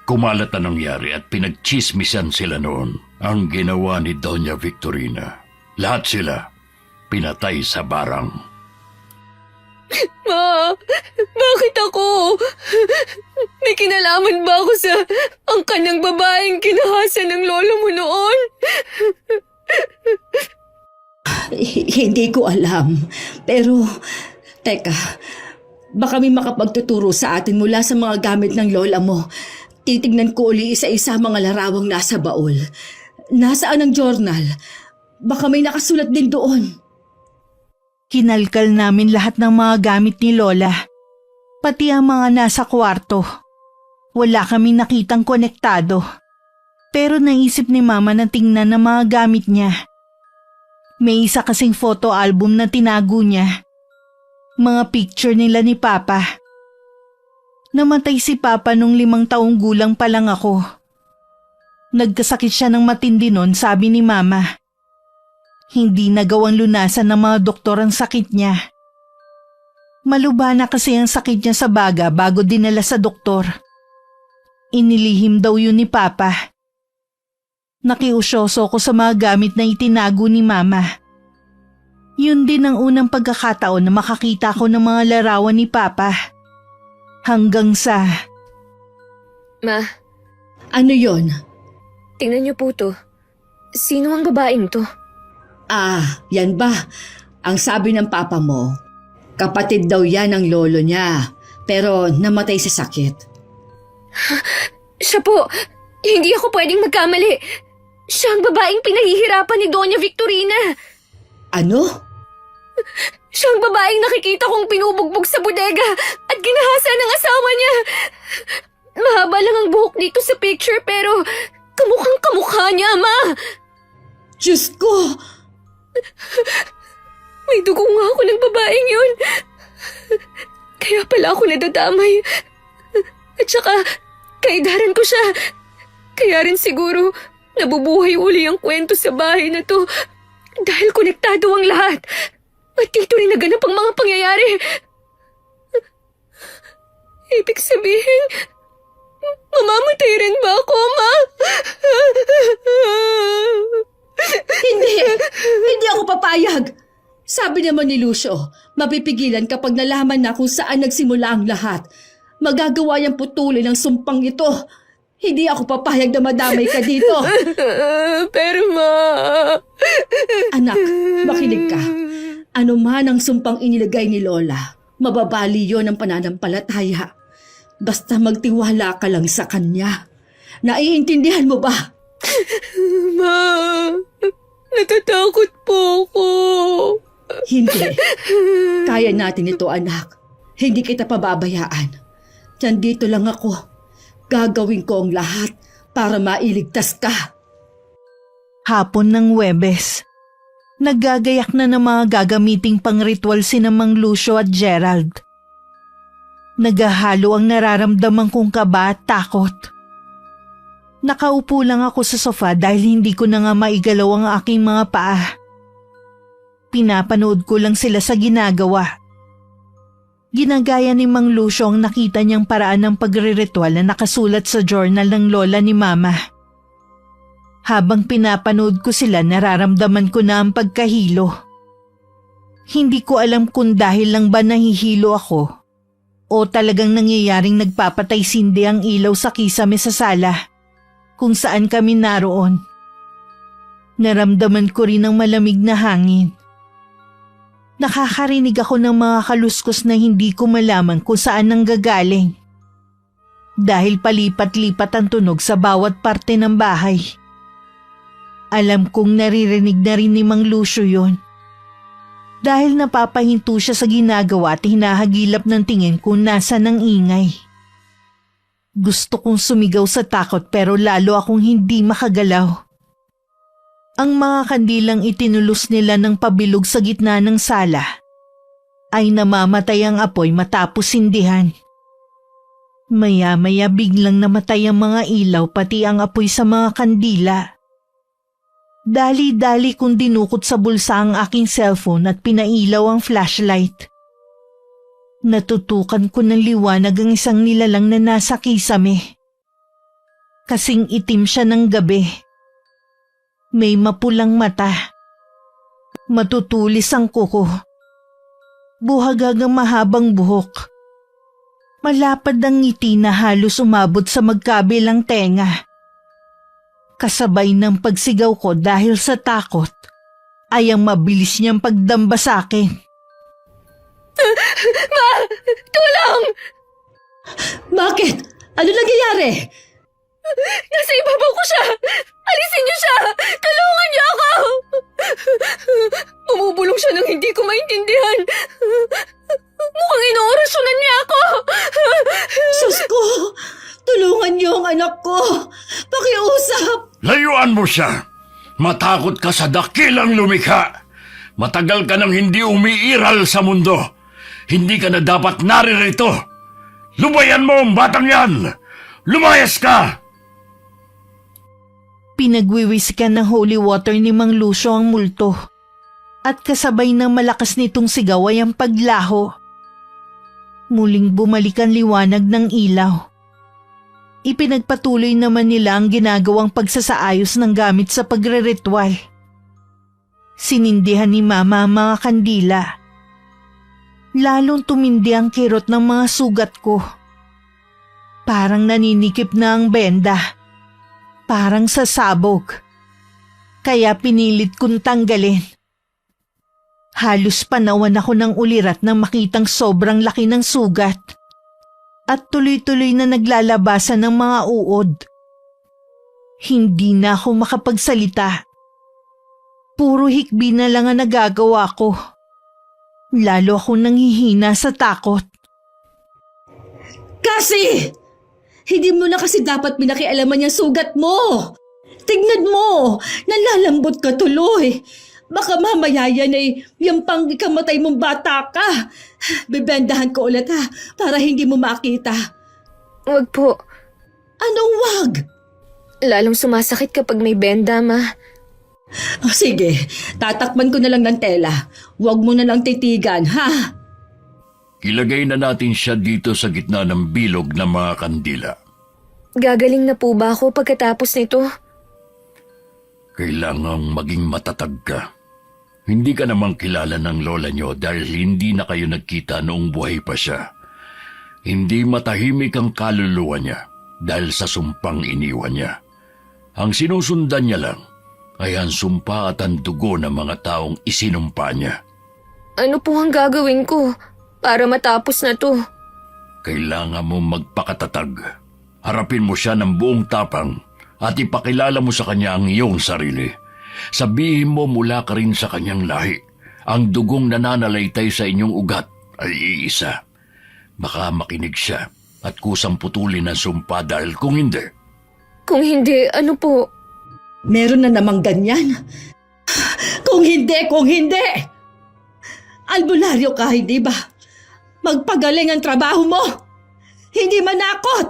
Kumalat ang nangyari at pinagchismisan sila noon. Ang ginawa ni Doña Victorina. Lahat sila pinatay sa barang. Ma, bakit ako? May kinalaman ba ako sa angkan ng babaeng kinahasan ng lolo mo noon? Hindi ko alam. Pero, teka, baka may makapagtuturo sa atin mula sa mga gamit ng lola mo. Titignan ko uli isa-isa mga larawang nasa baul. Nasaan ang journal? Baka may nakasulat din doon. Kinalkal namin lahat ng mga gamit ni Lola, pati ang mga nasa kwarto. Wala kaming nakitang konektado. Pero naisip ni Mama na tingnan ang mga gamit niya. May isa kasing photo album na tinago niya. Mga picture nila ni Papa. Namatay si Papa nung 5 taong gulang pa lang ako. Nagkasakit siya ng matindi nun, sabi ni Mama. Hindi nagawang lunasan ng mga doktor ang sakit niya. Malubha na kasi ang sakit niya sa baga bago dinala sa doktor. Inilihim daw yun ni Papa. Nakiusyoso ko sa mga gamit na itinago ni Mama. Yun din ang unang pagkakataon na makakita ko ng mga larawan ni Papa. Hanggang sa... Ma, Ano yon? tingnan niyo po to. Sino ang babaeng to? Yan ba? Ang sabi ng papa mo, kapatid daw yan ng lolo niya, pero namatay sa sakit. Siya po! Hindi ako pwedeng magkamali. Siya ang babaeng pinahihirapan ni Doña Victorina. Ano? Siya ang babaeng nakikita kong pinubugbog sa bodega at ginahasa ng asawa niya. Mahaba lang ang buhok dito sa picture pero kamukhang kamukha niya, Ma. Diyos ko! May dugo nga ako ng babaeng yun. Kaya pala ako nadadamay. At saka, kaidaran ko siya. Kaya rin siguro, nabubuhay uli ang kwento sa bahay na to. Dahil konektado ang lahat. At dito rin naganap ang mga pangyayari. Ibig sabihin, mamamatay rin ba ako, Ma? Hindi ako papayag. Sabi naman ni Lucio, mapipigilan kapag nalaman na kung saan nagsimula ang lahat. Magagawa niyang putulin ang sumpang ito. Hindi ako papayag na madamay ka dito. Pero Ma... Anak, makinig ka. Ano man ang sumpang inilagay ni Lola, mababali yon ang pananampalataya. Basta magtiwala ka lang sa kanya. Naiintindihan mo ba? Ma... Natatakot po ako. Hindi. Kaya natin ito, anak. Hindi kita pababayaan. Nandito lang ako. Gagawin ko ang lahat para mailigtas ka. Hapon ng Huwebes. Naggagayak na ng mga gagamiting pang-ritual sina Mang Lucio at Gerald. Nagahalo ang nararamdaman kong kaba at takot. Nakaupo lang ako sa sofa dahil hindi ko na nga maigalaw ang aking mga paa. Pinapanood ko lang sila sa ginagawa. Ginagaya ni Mang Lucio ang nakita niyang paraan ng pagre-ritual na nakasulat sa journal ng lola ni Mama. Habang pinapanood ko sila, nararamdaman ko na ang pagkahilo. Hindi ko alam kung dahil lang ba nahihilo ako o talagang nangyayaring nagpapatay-sindi ang ilaw sa kisame sa sala kung saan kami naroon. Naramdaman ko rin ang malamig na hangin. Nakakarinig ako ng mga kaluskos na hindi ko malaman kung saan nanggagaling. Dahil palipat-lipat ang tunog sa bawat parte ng bahay. Alam kong naririnig na rin ni Mang Lucio yun. Dahil napapahinto siya sa ginagawa at hinahagilap ng tingin kung nasa ng ingay. Gusto kong sumigaw sa takot pero lalo akong hindi makagalaw. Ang mga kandilang itinulos nila ng pabilog sa gitna ng sala ay namamatay ang apoy matapos sindihan. Maya-maya biglang namatay ang mga ilaw pati ang apoy sa mga kandila. Dali-dali kong dinukot sa bulsa ang aking cellphone at pinailaw ang flashlight. Natutukan ko ng liwanag ang isang nilalang na nasa kisame. Kasing itim siya ng gabi. May mapulang mata. Matutulis ang kuko. Buhaghag ang mahabang buhok. Malapad ang ngiti na halos umabot sa magkabilang tenga. Kasabay ng pagsigaw ko dahil sa takot ay ang mabilis niyang pagdamba sa akin. Ma! Tulong! Bakit? Ano nangyayari? Nasa ibabaw ko siya! Alisin niyo siya! Tulungan niyo ako! Bumubulong siya nang hindi ko maintindihan. Mukhang inoorasyonan niya ako! Sus ko! Tulungan niyo ang anak ko! Pakiusap! Layuan mo siya! Matakot ka sa dakilang lumikha! Matagal ka nang hindi umiiral sa mundo! Hindi ka na dapat naririto! Lubayan mo ang batang yan! Lumayas ka! Pinagwiwisikan ng holy water ni Mang Lucio ang multo. At kasabay ng malakas nitong sigaw ay ang paglaho. Muling bumalik ang liwanag ng ilaw. Ipinagpatuloy naman nila ang ginagawang pagsasaayos ng gamit sa pagre-ritual. Sinindihan ni Mama ang mga kandila. Lalong tumindi ang kirot ng mga sugat ko. Parang naninikip na ang benda. Parang sasabog. Kaya pinilit kong tanggalin. Halos panawan ako ng ulirat nang makitang sobrang laki ng sugat. At tuloy-tuloy na naglalabasan ng mga uod. Hindi na ako makapagsalita. Puro hikbi na lang ang nagagawa ko. Lalo akong nanghihina sa takot. Kasi! Hindi mo na kasi dapat pinakialaman yung sugat mo. Tignan mo, nalalambot ka tuloy. Baka mamaya yan ay yung pang ikamatay mong bata ka. Bebendahan ko ulit ha, para hindi mo makita. Wag po. Anong wag? Lalong sumasakit kapag may benda, Ma. Oh, sige, tatakpan ko na lang ng tela. Huwag mo na lang titigan, ha? Ilagay na natin siya dito sa gitna ng bilog na mga kandila. Gagaling na po ba ako pagkatapos nito? Kailangang maging matatag ka. Hindi ka namang kilala ng lola niyo dahil hindi na kayo nagkita noong buhay pa siya. Hindi matahimik ang kaluluwa niya dahil sa sumpang iniwan niya. Ang sinusundan niya lang ay ang sumpa at ang dugo ng mga taong isinumpa niya. Ano po ang gagawin ko para matapos na to? Kailangan mo magpakatatag. Harapin mo siya ng buong tapang at ipakilala mo sa kanya ang iyong sarili. Sabihin mo mula ka rin sa kanyang lahi. Ang dugong nananalaytay sa inyong ugat ay iisa. Baka makinig siya at kusang putulin ang sumpa dahil kung hindi. Kung hindi, ano po? Meron na namang ganyan. Kung hindi! Albularyo ka, hindi ba? Magpagaling ang trabaho mo. Hindi manakot.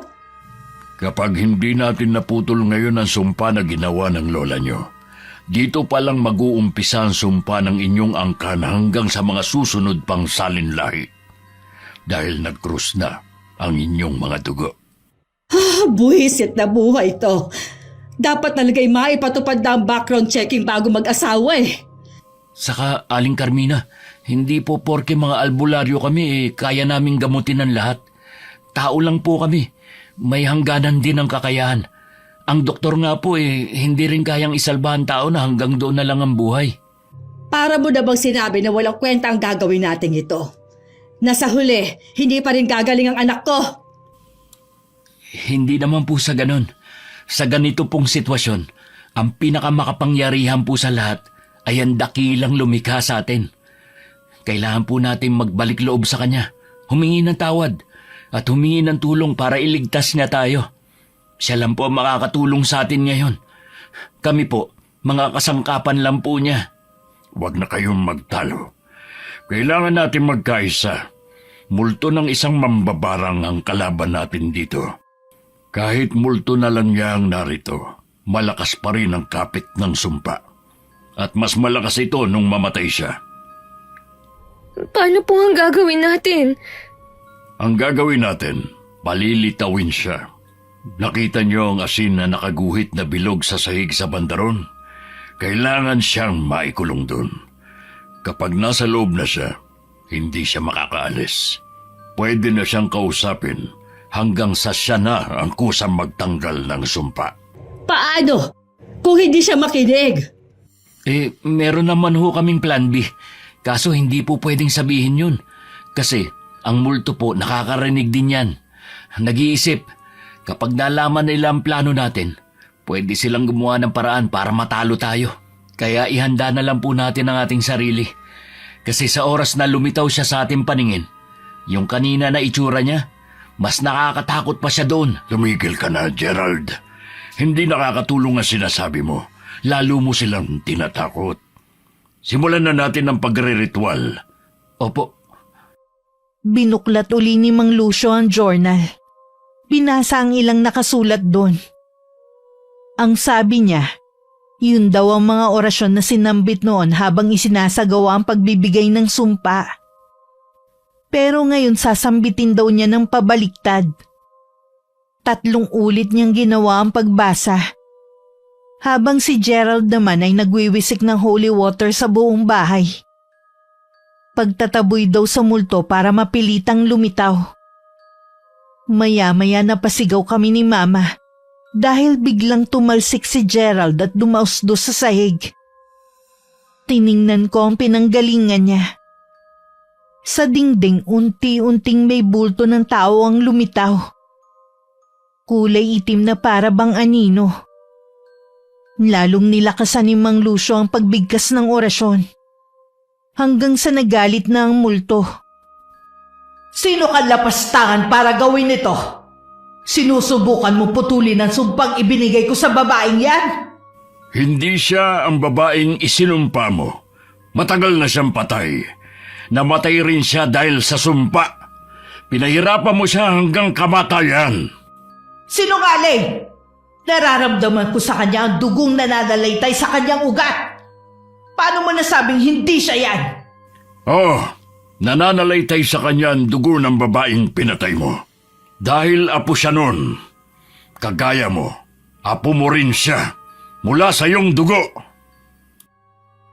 Kapag hindi natin naputol ngayon ang sumpa na ginawa ng lola nyo, dito palang mag-uumpisa ang sumpa ng inyong angkan hanggang sa mga susunod pang salinlahi. dahil nag-krus na ang inyong mga dugo. Buwisit na buhay to. Dapat talaga'y maipatupad na ang background checking bago mag-asawa eh. Saka, Aling Carmina, hindi po porke mga albularyo kami kaya naming gamutin ang lahat. Tao lang po kami. May hangganan din ang kakayahan. Ang doktor nga po hindi rin kayang isalba ang tao na hanggang doon na lang ang buhay. Para mo na bang sinabi na walang kwenta ang gagawin natin ito? Nasa huli, hindi pa rin gagaling ang anak ko. Hindi naman po sa ganon. Sa ganito pong sitwasyon, ang pinakamakapangyarihan po sa lahat ay ang dakilang lumikha sa atin. Kailangan po natin magbalik loob sa kanya, humingi ng tawad, at humingi ng tulong para iligtas niya tayo. Siya lang po ang makakatulong sa atin ngayon. Kami po, mga kasangkapan lang po niya. Huwag na kayong magtalo. Kailangan natin magkaisa. Multo ng isang mambabarang ang kalaban natin dito. Kahit multo na lang niya ang narito, malakas pa rin ang kapit ng sumpa. At mas malakas ito nung mamatay siya. Paano po ang gagawin natin? Ang gagawin natin, palilitawin siya. Nakita niyo ang asin na nakaguhit na bilog sa sahig sa bandaron? Kailangan siyang maikulong doon. Kapag nasa loob na siya, hindi siya makakaalis. Pwede na siyang kausapin hanggang sa siya na ang kusang magtanggal ng sumpa. Paano? Kung hindi siya makinig? Meron naman ho kaming plan B. Kaso hindi po pwedeng sabihin yun. Kasi ang multo po nakakarinig din yan. Nag-iisip, kapag nalaman nila ang plano natin, pwede silang gumawa ng paraan para matalo tayo. Kaya ihanda na lang po natin ang ating sarili. Kasi sa oras na lumitaw siya sa ating paningin, yung kanina na itsura niya, mas nakakatakot pa siya doon. Tumigil ka na, Gerald. Hindi nakakatulong ang sinasabi mo. Lalo mo silang tinatakot. Simulan na natin ang pagre-ritual. Opo. Binuklat uli ni Mang Lucio ang journal. Binasa ang ilang nakasulat doon. Ang sabi niya, yun daw ang mga orasyon na sinambit noon habang isinasagawa ang pagbibigay ng sumpa. Pero ngayon sasambitin daw niya ng pabaliktad. 3 ulit niyang ginawa ang pagbasa. Habang si Gerald naman ay nagwiwisik ng holy water sa buong bahay. Pagtataboy daw sa multo para mapilitang lumitaw. Maya-maya napasigaw kami ni Mama dahil biglang tumalsik si Gerald at dumausdos sa sahig. Tiningnan ko ang pinanggalingan niya. Sa dingding unti-unting may bulto ng tao ang lumitaw. Kulay itim na para bang anino. Lalong nilakasan ni Mang Lucio ang pagbigkas ng orasyon. Hanggang sa nagalit na ang multo. Sino ka lapastangan para gawin ito? Sinusubukan mo putulin ang sumpang ibinigay ko sa babaeng yan? Hindi siya ang babaeng isinumpa mo. Matagal na siyang patay. Namatay rin siya dahil sa sumpa. Pinahirapan mo siya hanggang kamatayan. Sinungaling! Nararamdaman ko sa kanya ang dugong nananalaytay sa kanyang ugat. Paano mo nasabing hindi siya yan? Oh, nananalaytay sa kanya ang dugo ng babaeng pinatay mo. Dahil apo siya nun. Kagaya mo, apo mo rin siya mula sa iyong dugo.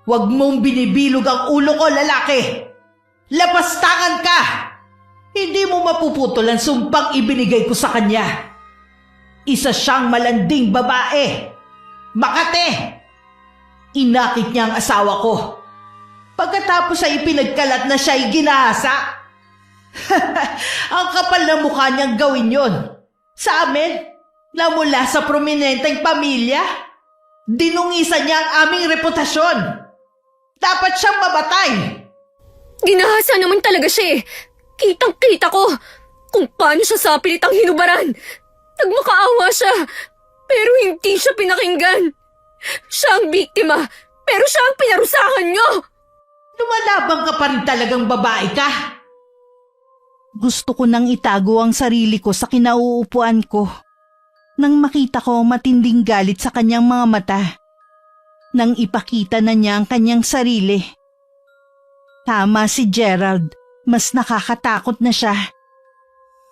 Huwag mong binibilog ang ulo ko, lalaki! Lapastangan ka! Hindi mo mapuputol ang sumpang ibinigay ko sa kanya. Isa siyang malanding babae. Makate! Inakit niya ang asawa ko. Pagkatapos ay ipinagkalat na siya ay ginahasa. Ang kapal na mukha niyang gawin yon. Sa amin, na mula sa prominenteng pamilya, dinungisan niya ang aming reputasyon. Dapat siyang mabatay. Ginahasa naman talaga siya eh. Kitang-kita ko kung paano siya sa pilitang hinubaran. Nagmakaawa siya, pero hindi siya pinakinggan. Siya ang biktima, pero siya ang pinarusahan niyo. Lumalabang ka pa rin talagang babae ka. Gusto ko nang itago ang sarili ko sa kinauupuan ko. Nang makita ko ang matinding galit sa kanyang mga mata. Nang ipakita na niya ang kanyang sarili. Tama si Gerald. Mas nakakatakot na siya.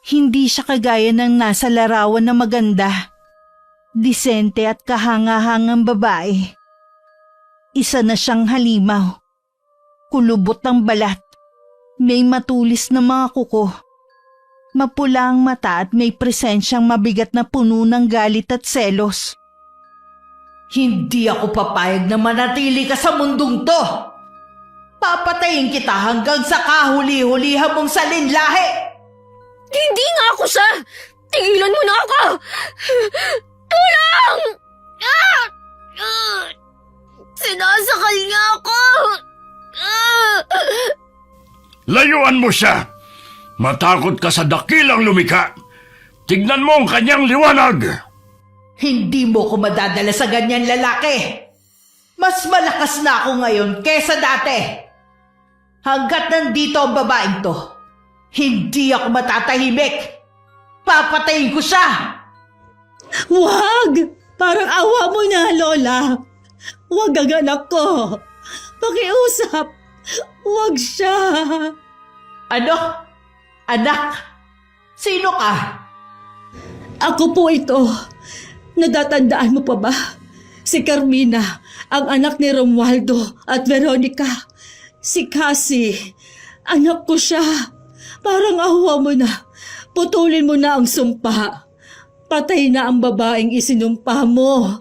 Hindi siya kagaya ng nasa larawan na maganda, disente at kahanga-hangang babae. Isa na siyang halimaw, kulubot ang balat, may matulis na mga kuko, mapula ang mata at may presensyang mabigat na puno ng galit at selos. Hindi ako papayag na manatili ka sa mundong to. Papatayin kita hanggang sa kahuli-hulihan mong salinlahi. Hindi nga ako siya! Tigilan mo na ako! Tulong! Ah! Ah! Sinasakal niya ako! Ah! Layuan mo siya! Matakot ka sa dakilang lumika! Tignan mo ang kanyang liwanag! Hindi mo ko madadala sa ganyan lalaki. Mas malakas na ako ngayon kesa dati. Hanggat nandito ang babaeng to, hindi ako matatahimik. Papatayin ko siya! Wag! Parang awa mo na, Lola. Wag ang anak ko. Pakiusap. Wag siya. Ano? Anak? Sino ka? Ako po ito. Natatandaan mo pa ba? Si Carmina, ang anak ni Romualdo at Veronica. Si Cassie, anak ko siya. Parang awa mo na. Putulin mo na ang sumpa. Patay na ang babaeng isinumpa mo.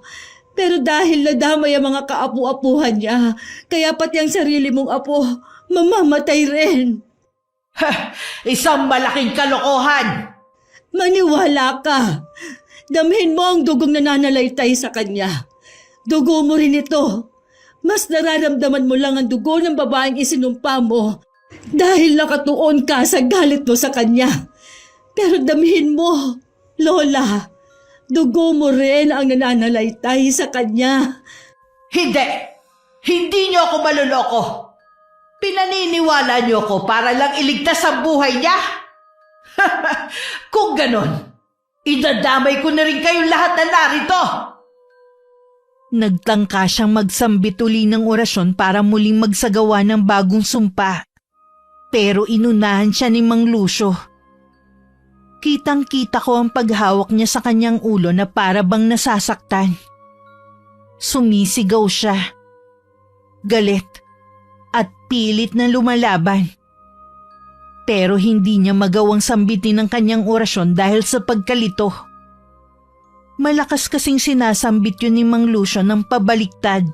Pero dahil nadamay ang mga kaapu-apuhan niya, kaya pati ang sarili mong apo, mamamatay rin. Isang malaking kalokohan! Maniwala ka. Damhin mo ang dugong nananalaytay sa kanya. Dugo mo rin ito. Mas nararamdaman mo lang ang dugo ng babaeng isinumpa mo dahil nakatuon ka sa galit mo sa kanya. Pero damhin mo, Lola. Dugo mo rin ang nananalaytay sa kanya. Hindi! Hindi niyo ako maluloko! Pinaniniwala niyo ako para lang iligtas ang buhay niya? Kung ganon, idadamay ko na rin kayong lahat na narito! Nagtangka siyang magsambit uli ng orasyon para muling magsagawa ng bagong sumpa. Pero inunahan siya ni Mang Lucio. Kitang-kita ko ang paghawak niya sa kanyang ulo na para bang nasasaktan. Sumisigaw siya. Galit at pilit na lumalaban. Pero hindi niya magawang sambitin ang kanyang orasyon dahil sa pagkalito. Malakas kasing sinasambit yun ni Mang Lucio ng pabaliktad.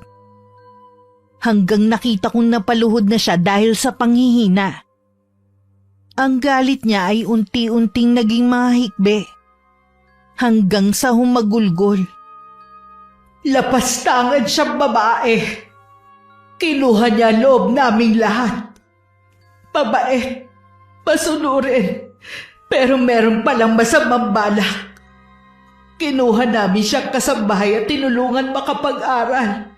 Hanggang nakita kong napaluhod na siya dahil sa panghihina. Ang galit niya ay unti-unting naging mahikbe. Hanggang sa humagulgol. Lapastangan siyang babae. Kinuha niya loob naming lahat. Pabait, masunurin, pero meron palang masamang balak. Kinuha namin siyang kasambahay at tinulungan makapag-aral.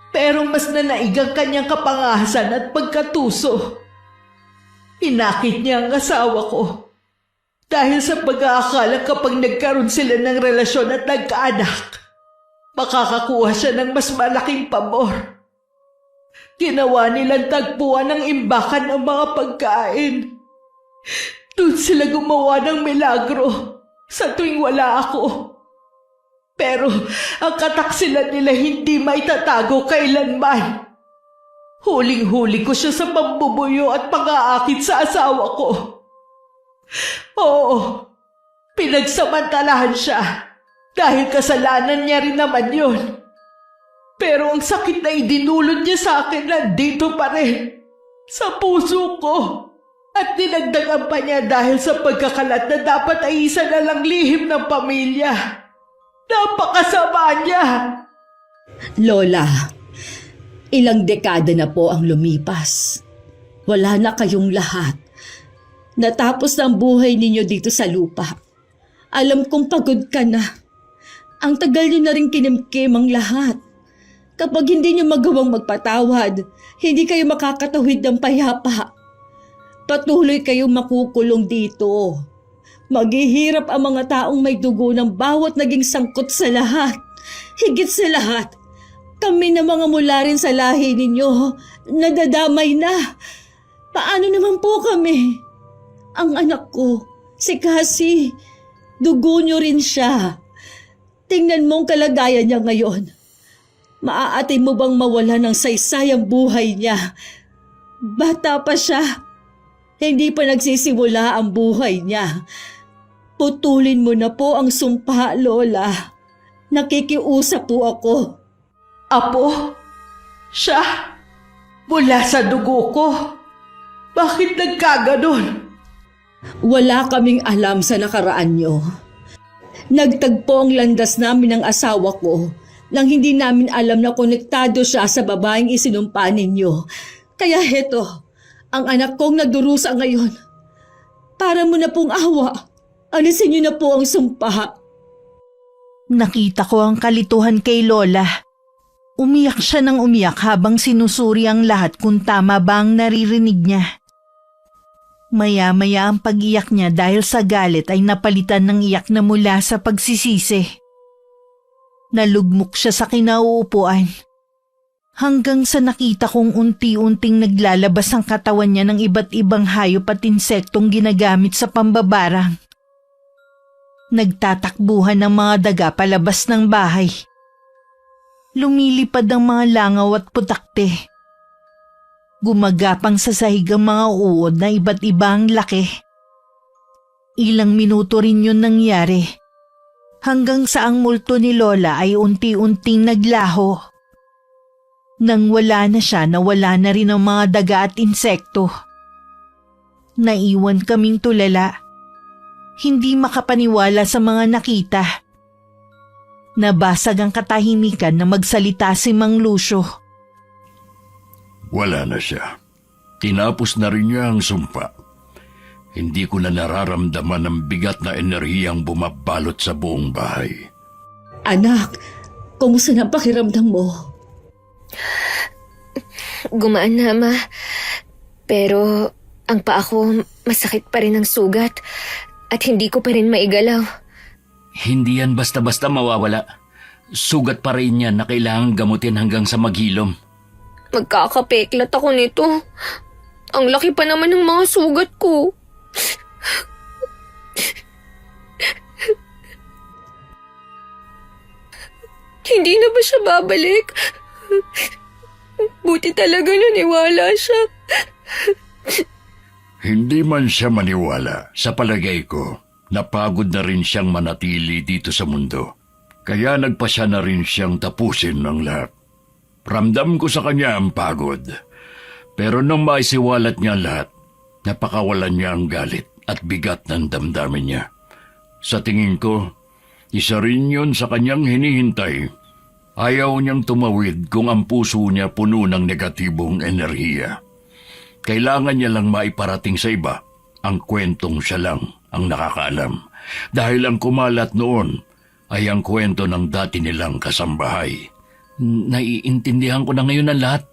Pero mas nanaig ang kanyang kapangahasan at pagkatuso. Inakit niya ang asawa ko. Dahil sa pag-aakala kapag nagkaroon sila ng relasyon at nagkaanak, makakakuha siya ng mas malaking pabor. Ginawa nilang tagpuan ng imbakan ng mga pagkain. Doon sila gumawa ng milagro sa tuwing wala ako. Pero ang kataksilan nila hindi maitatago kailanman. Huling-huli ko siya sa pambubuyo at pang-aakit sa asawa ko. Oo, pinagsamantalahan siya dahil kasalanan niya rin naman yun. Pero ang sakit na idinulot niya sa akin nandito pa rin, sa puso ko. At dinagdagan pa niya dahil sa pagkakalat na dapat ay isa na lang lihim ng pamilya. Napakasama niya! Lola, ilang dekada na po ang lumipas. Wala na kayong lahat. Natapos na ang buhay ninyo dito sa lupa. Alam kong pagod ka na. Ang tagal niyo na rin kinimkim ang lahat. Kapag hindi niyo magawang magpatawad, hindi kayo makakatawid ng payapa. Patuloy kayong makukulong dito. Maghihirap ang mga taong may dugo ng bawat naging sangkot sa lahat. Higit sa lahat, kami na mga mula rin sa lahi ninyo, nadadamay na. Paano naman po kami? Ang anak ko, si Cassie, dugo niyo rin siya. Tingnan mo ang kalagayan niya ngayon. Maaatay mo bang mawala ng saysay ang buhay niya? Bata pa siya. Hindi pa nagsisimula ang buhay niya. Putulin mo na po ang sumpa, Lola. Nakikiusap po ako. Apo? Siya? Mula sa dugo ko? Bakit nagkaganon? Wala kaming alam sa nakaraan niyo. Nagtagpo ang landas namin ng asawa ko nang hindi namin alam na konektado siya sa babaeng isinumpa ninyo. Kaya heto, ang anak kong nadurusa ngayon. Para mo na pong awa, alisin niyo na po ang sumpa. Nakita ko ang kalituhan kay Lola. Umiyak siya ng umiyak habang sinusuri ang lahat kung tama ba ang naririnig niya. Maya-maya ang pag-iyak niya dahil sa galit ay napalitan ng iyak na mula sa pagsisisi. Nalugmok siya sa kinauupuan. Hanggang sa nakita kong unti-unting naglalabas ang katawan niya ng iba't ibang hayop at insektong ginagamit sa pambabarang. Nagtatakbuhan ng mga daga palabas ng bahay. Lumilipad ang mga langaw at putakte. Gumagapang sa sahig ang mga uod na iba't ibang laki. Ilang minuto rin yun nangyari. Hanggang sa ang multo ni Lola ay unti-unting naglaho. Nang wala na siya, nawala na rin ang mga daga at insekto. Naiwan kaming tulala. Hindi makapaniwala sa mga nakita. Nabasag ang katahimikan na magsalita si Mang Lucio. Wala na siya. Tinapos na rin niya ang sumpa. Hindi ko na nararamdaman ang bigat na enerhiyang bumabalot sa buong bahay. Anak, kumusta na ang pakiramdam mo? Gumaan na, Ma. Pero ang paa ko masakit pa rin ang sugat at hindi ko pa rin maigalaw. Hindi yan basta-basta mawawala. Sugat pa rin yan na kailangang gamutin hanggang sa maghilom. Magkakapeklat ako nito. Ang laki pa naman ng mga sugat ko. Hindi na ba siya babalik? Buti talaga naniwala siya. Hindi man siya maniwala, sa palagay ko, napagod na rin siyang manatili dito sa mundo. Kaya nagpasya na rin siyang tapusin ng lahat. Ramdam ko sa kanya ang pagod. Pero nang maisiwalat niya lahat, napakawalan niya ang galit at bigat ng damdamin niya. Sa tingin ko, isa rin yun sa kanyang hinihintay. Ayaw niyang tumawid kung ang puso niya puno ng negatibong enerhiya. Kailangan niya lang maiparating sa iba ang kwentong siya lang ang nakakaalam. Dahil ang kumalat noon ay ang kwento ng dati nilang kasambahay. Naiintindihan ko na ngayon ang lahat.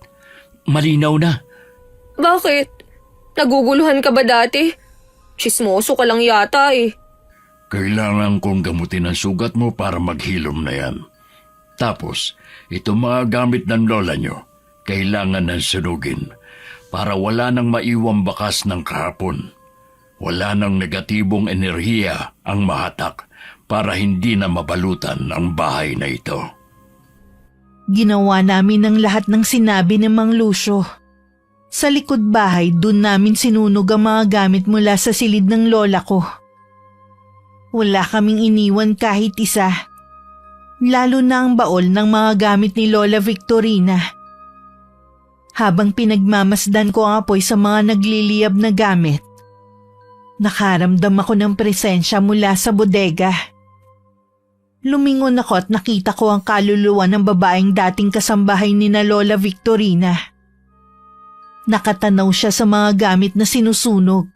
Malinaw na. Bakit? Naguguluhan ka ba dati? Chismoso ka lang yata eh. Kailangan kong gamutin ang sugat mo para maghilom na yan. Tapos, itong mga gamit ng lola nyo, kailangan ng sunugin para wala nang maiwang bakas ng kahapon. Wala nang negatibong enerhiya ang mahatak para hindi na mabalutan ang bahay na ito. Ginawa namin ang lahat ng sinabi ni Mang Lucio. Sa likod bahay, dun namin sinunog ang mga gamit mula sa silid ng lola ko. Wala kaming iniwan kahit isa. Lalo na ang baol ng mga gamit ni Lola Victorina. Habang pinagmamasdan ko ang apoy sa mga nagliliyab na gamit, nakaramdam ako ng presensya mula sa bodega. Lumingon ako at nakita ko ang kaluluwa ng babaeng dating kasambahay ni na Lola Victorina. Nakatanaw siya sa mga gamit na sinusunog.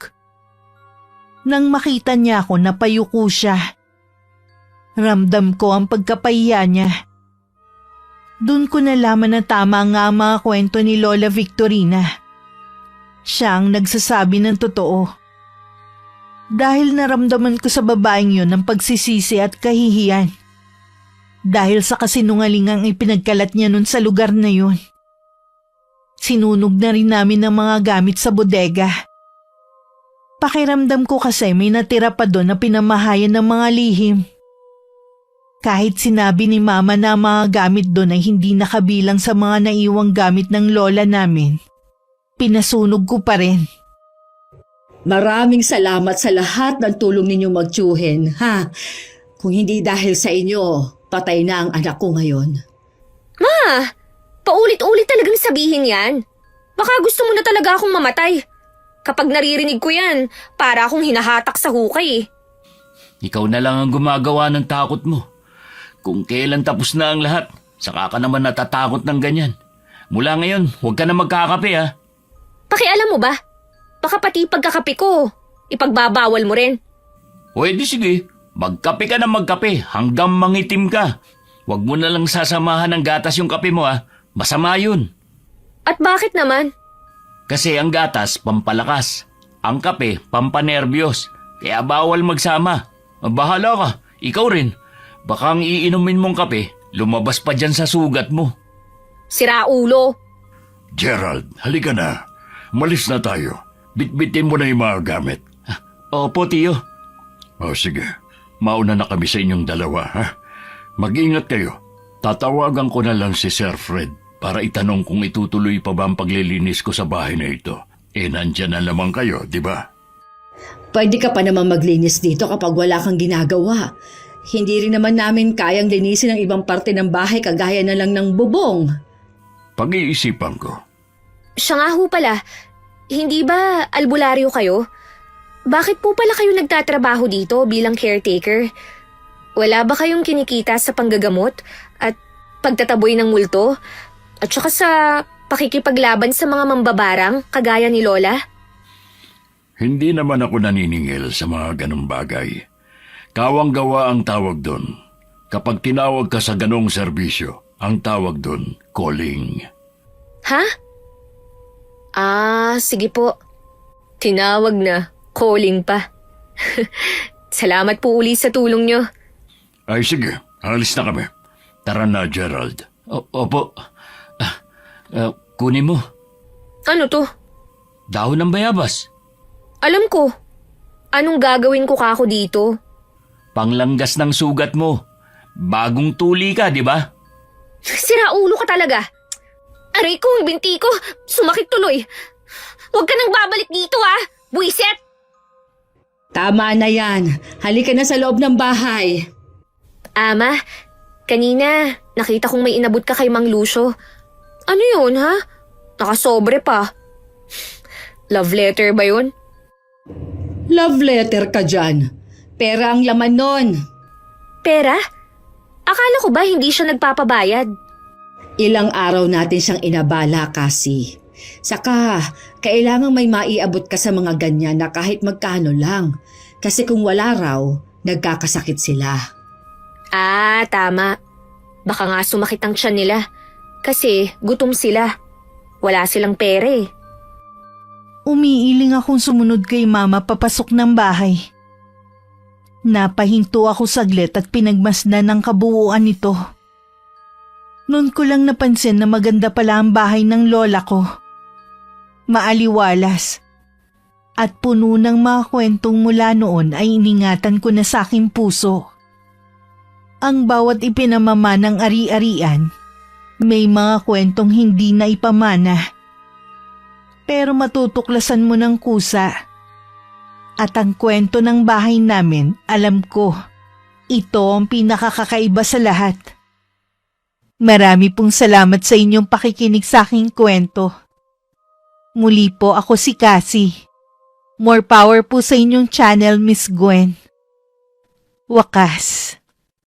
Nang makita niya ako, napayuko siya. Ramdam ko ang pagkapahiya niya. Doon ko nalaman na tama nga ang mga kwento ni Lola Victorina. Siya ang nagsasabi ng totoo. Dahil naramdaman ko sa babaeng yun ang pagsisisi at kahihiyan. Dahil sa kasinungalingang ipinagkalat niya nun sa lugar na yun. Sinunog na rin namin ang mga gamit sa bodega. Pakiramdam ko kasi may natira pa doon na pinamahayan ng mga lihim. Kahit sinabi ni Mama na ang mga gamit doon ay hindi nakabilang sa mga naiwang gamit ng lola namin, pinasunog ko pa rin. Maraming salamat sa lahat ng tulong ninyong magtiyuhin, ha? Kung hindi dahil sa inyo, patay na ang anak ko ngayon. Ma, paulit-ulit talagang sabihin yan. Baka gusto mo na talaga akong mamatay. Kapag naririnig ko yan, para akong hinahatak sa hukay. Ikaw na lang ang gumagawa ng takot mo. Kung kailan tapos na ang lahat, saka ka naman natatakot ng ganyan. Mula ngayon, huwag ka na magkakape ha. Pakialam mo ba? Baka pati pagkakape ko, ipagbabawal mo rin. Pwede sige, magkape ka na magkape hanggang mangitim ka. Huwag mo na lang sasamahan ng gatas yung kape mo ha. Masama yun. At bakit naman? Kasi ang gatas, pampalakas. Ang kape, pampanerbiyos. Kaya bawal magsama. Bahala ka, ikaw rin. Baka ang iinumin mong kape, lumabas pa dyan sa sugat mo. Sira ulo. Gerald, halika na. Malis na tayo. Bitbitin mo na yung mga gamit. Opo, tiyo. O sige, mauna na kami sa inyong dalawa, ha? Mag-ingat kayo. Tatawagan ko na lang si Sir Fred para itanong kung itutuloy pa ba ang paglilinis ko sa bahay na ito. Nandyan na naman kayo, di ba? Pwede ka pa naman maglinis dito kapag wala kang ginagawa. Hindi rin naman namin kayang linisin ang ibang parte ng bahay kagaya na lang ng bubong. Pag-iisipan ko. Siya nga ho pala, hindi ba albularyo kayo? Bakit po pala kayo nagtatrabaho dito bilang caretaker? Wala ba kayong kinikita sa panggagamot at pagtataboy ng multo? At saka sa pakikipaglaban sa mga mambabarang kagaya ni Lola? Hindi naman ako naniningil sa mga ganong bagay. Kawang-gawa ang tawag doon. Kapag tinawag ka sa ganong serbisyo, ang tawag doon, calling. Ha? Sige po. Tinawag na, calling pa. Salamat po uli sa tulong nyo. Ay sige, alis na kami. Tara na, Gerald. Opo. Kunin mo. Ano to? Dahon ng bayabas. Alam ko. Anong gagawin ko kako dito? Panglanggas ng sugat mo. Bagong tuli ka, di ba? Sira ulo ka talaga. Aray ko, binti ko. Sumakit tuloy. Huwag ka nang babalik dito ha. Buisit! Tama na yan. Halika na sa loob ng bahay. Ama, kanina nakita kong may inabot ka kay Mang Lucio. Ano yun ha? Nakasobre pa. Love letter ba yun? Love letter ka dyan. Pera ang laman nun. Pera? Akala ko ba hindi siya nagpapabayad? Ilang araw natin siyang inabala kasi. Saka, kailangang may maiabot ka sa mga ganyan na kahit magkano lang. Kasi kung wala raw, nagkakasakit sila. Tama. Baka nga sumakit ang tiyan nila. Kasi gutom sila. Wala silang pera eh. Umiiling akong sumunod kay Mama papasok ng bahay. Napahinto ako saglit at pinagmasdan ang kabuuan nito. Noon ko lang napansin na maganda pala ang bahay ng lola ko. Maaliwalas. At puno ng mga kwentong mula noon ay iningatan ko na sa aking puso. Ang bawat ipinamama ng ari-arian, may mga kwentong hindi na ipamana. Pero matutuklasan mo ng kusa. At ang kwento ng bahay namin, alam ko, ito ang pinakakakaiba sa lahat. Marami pong salamat sa inyong pakikinig sa aking kwento. Muli po ako si Cassie. More power po sa inyong channel, Miss Gwen. Wakas.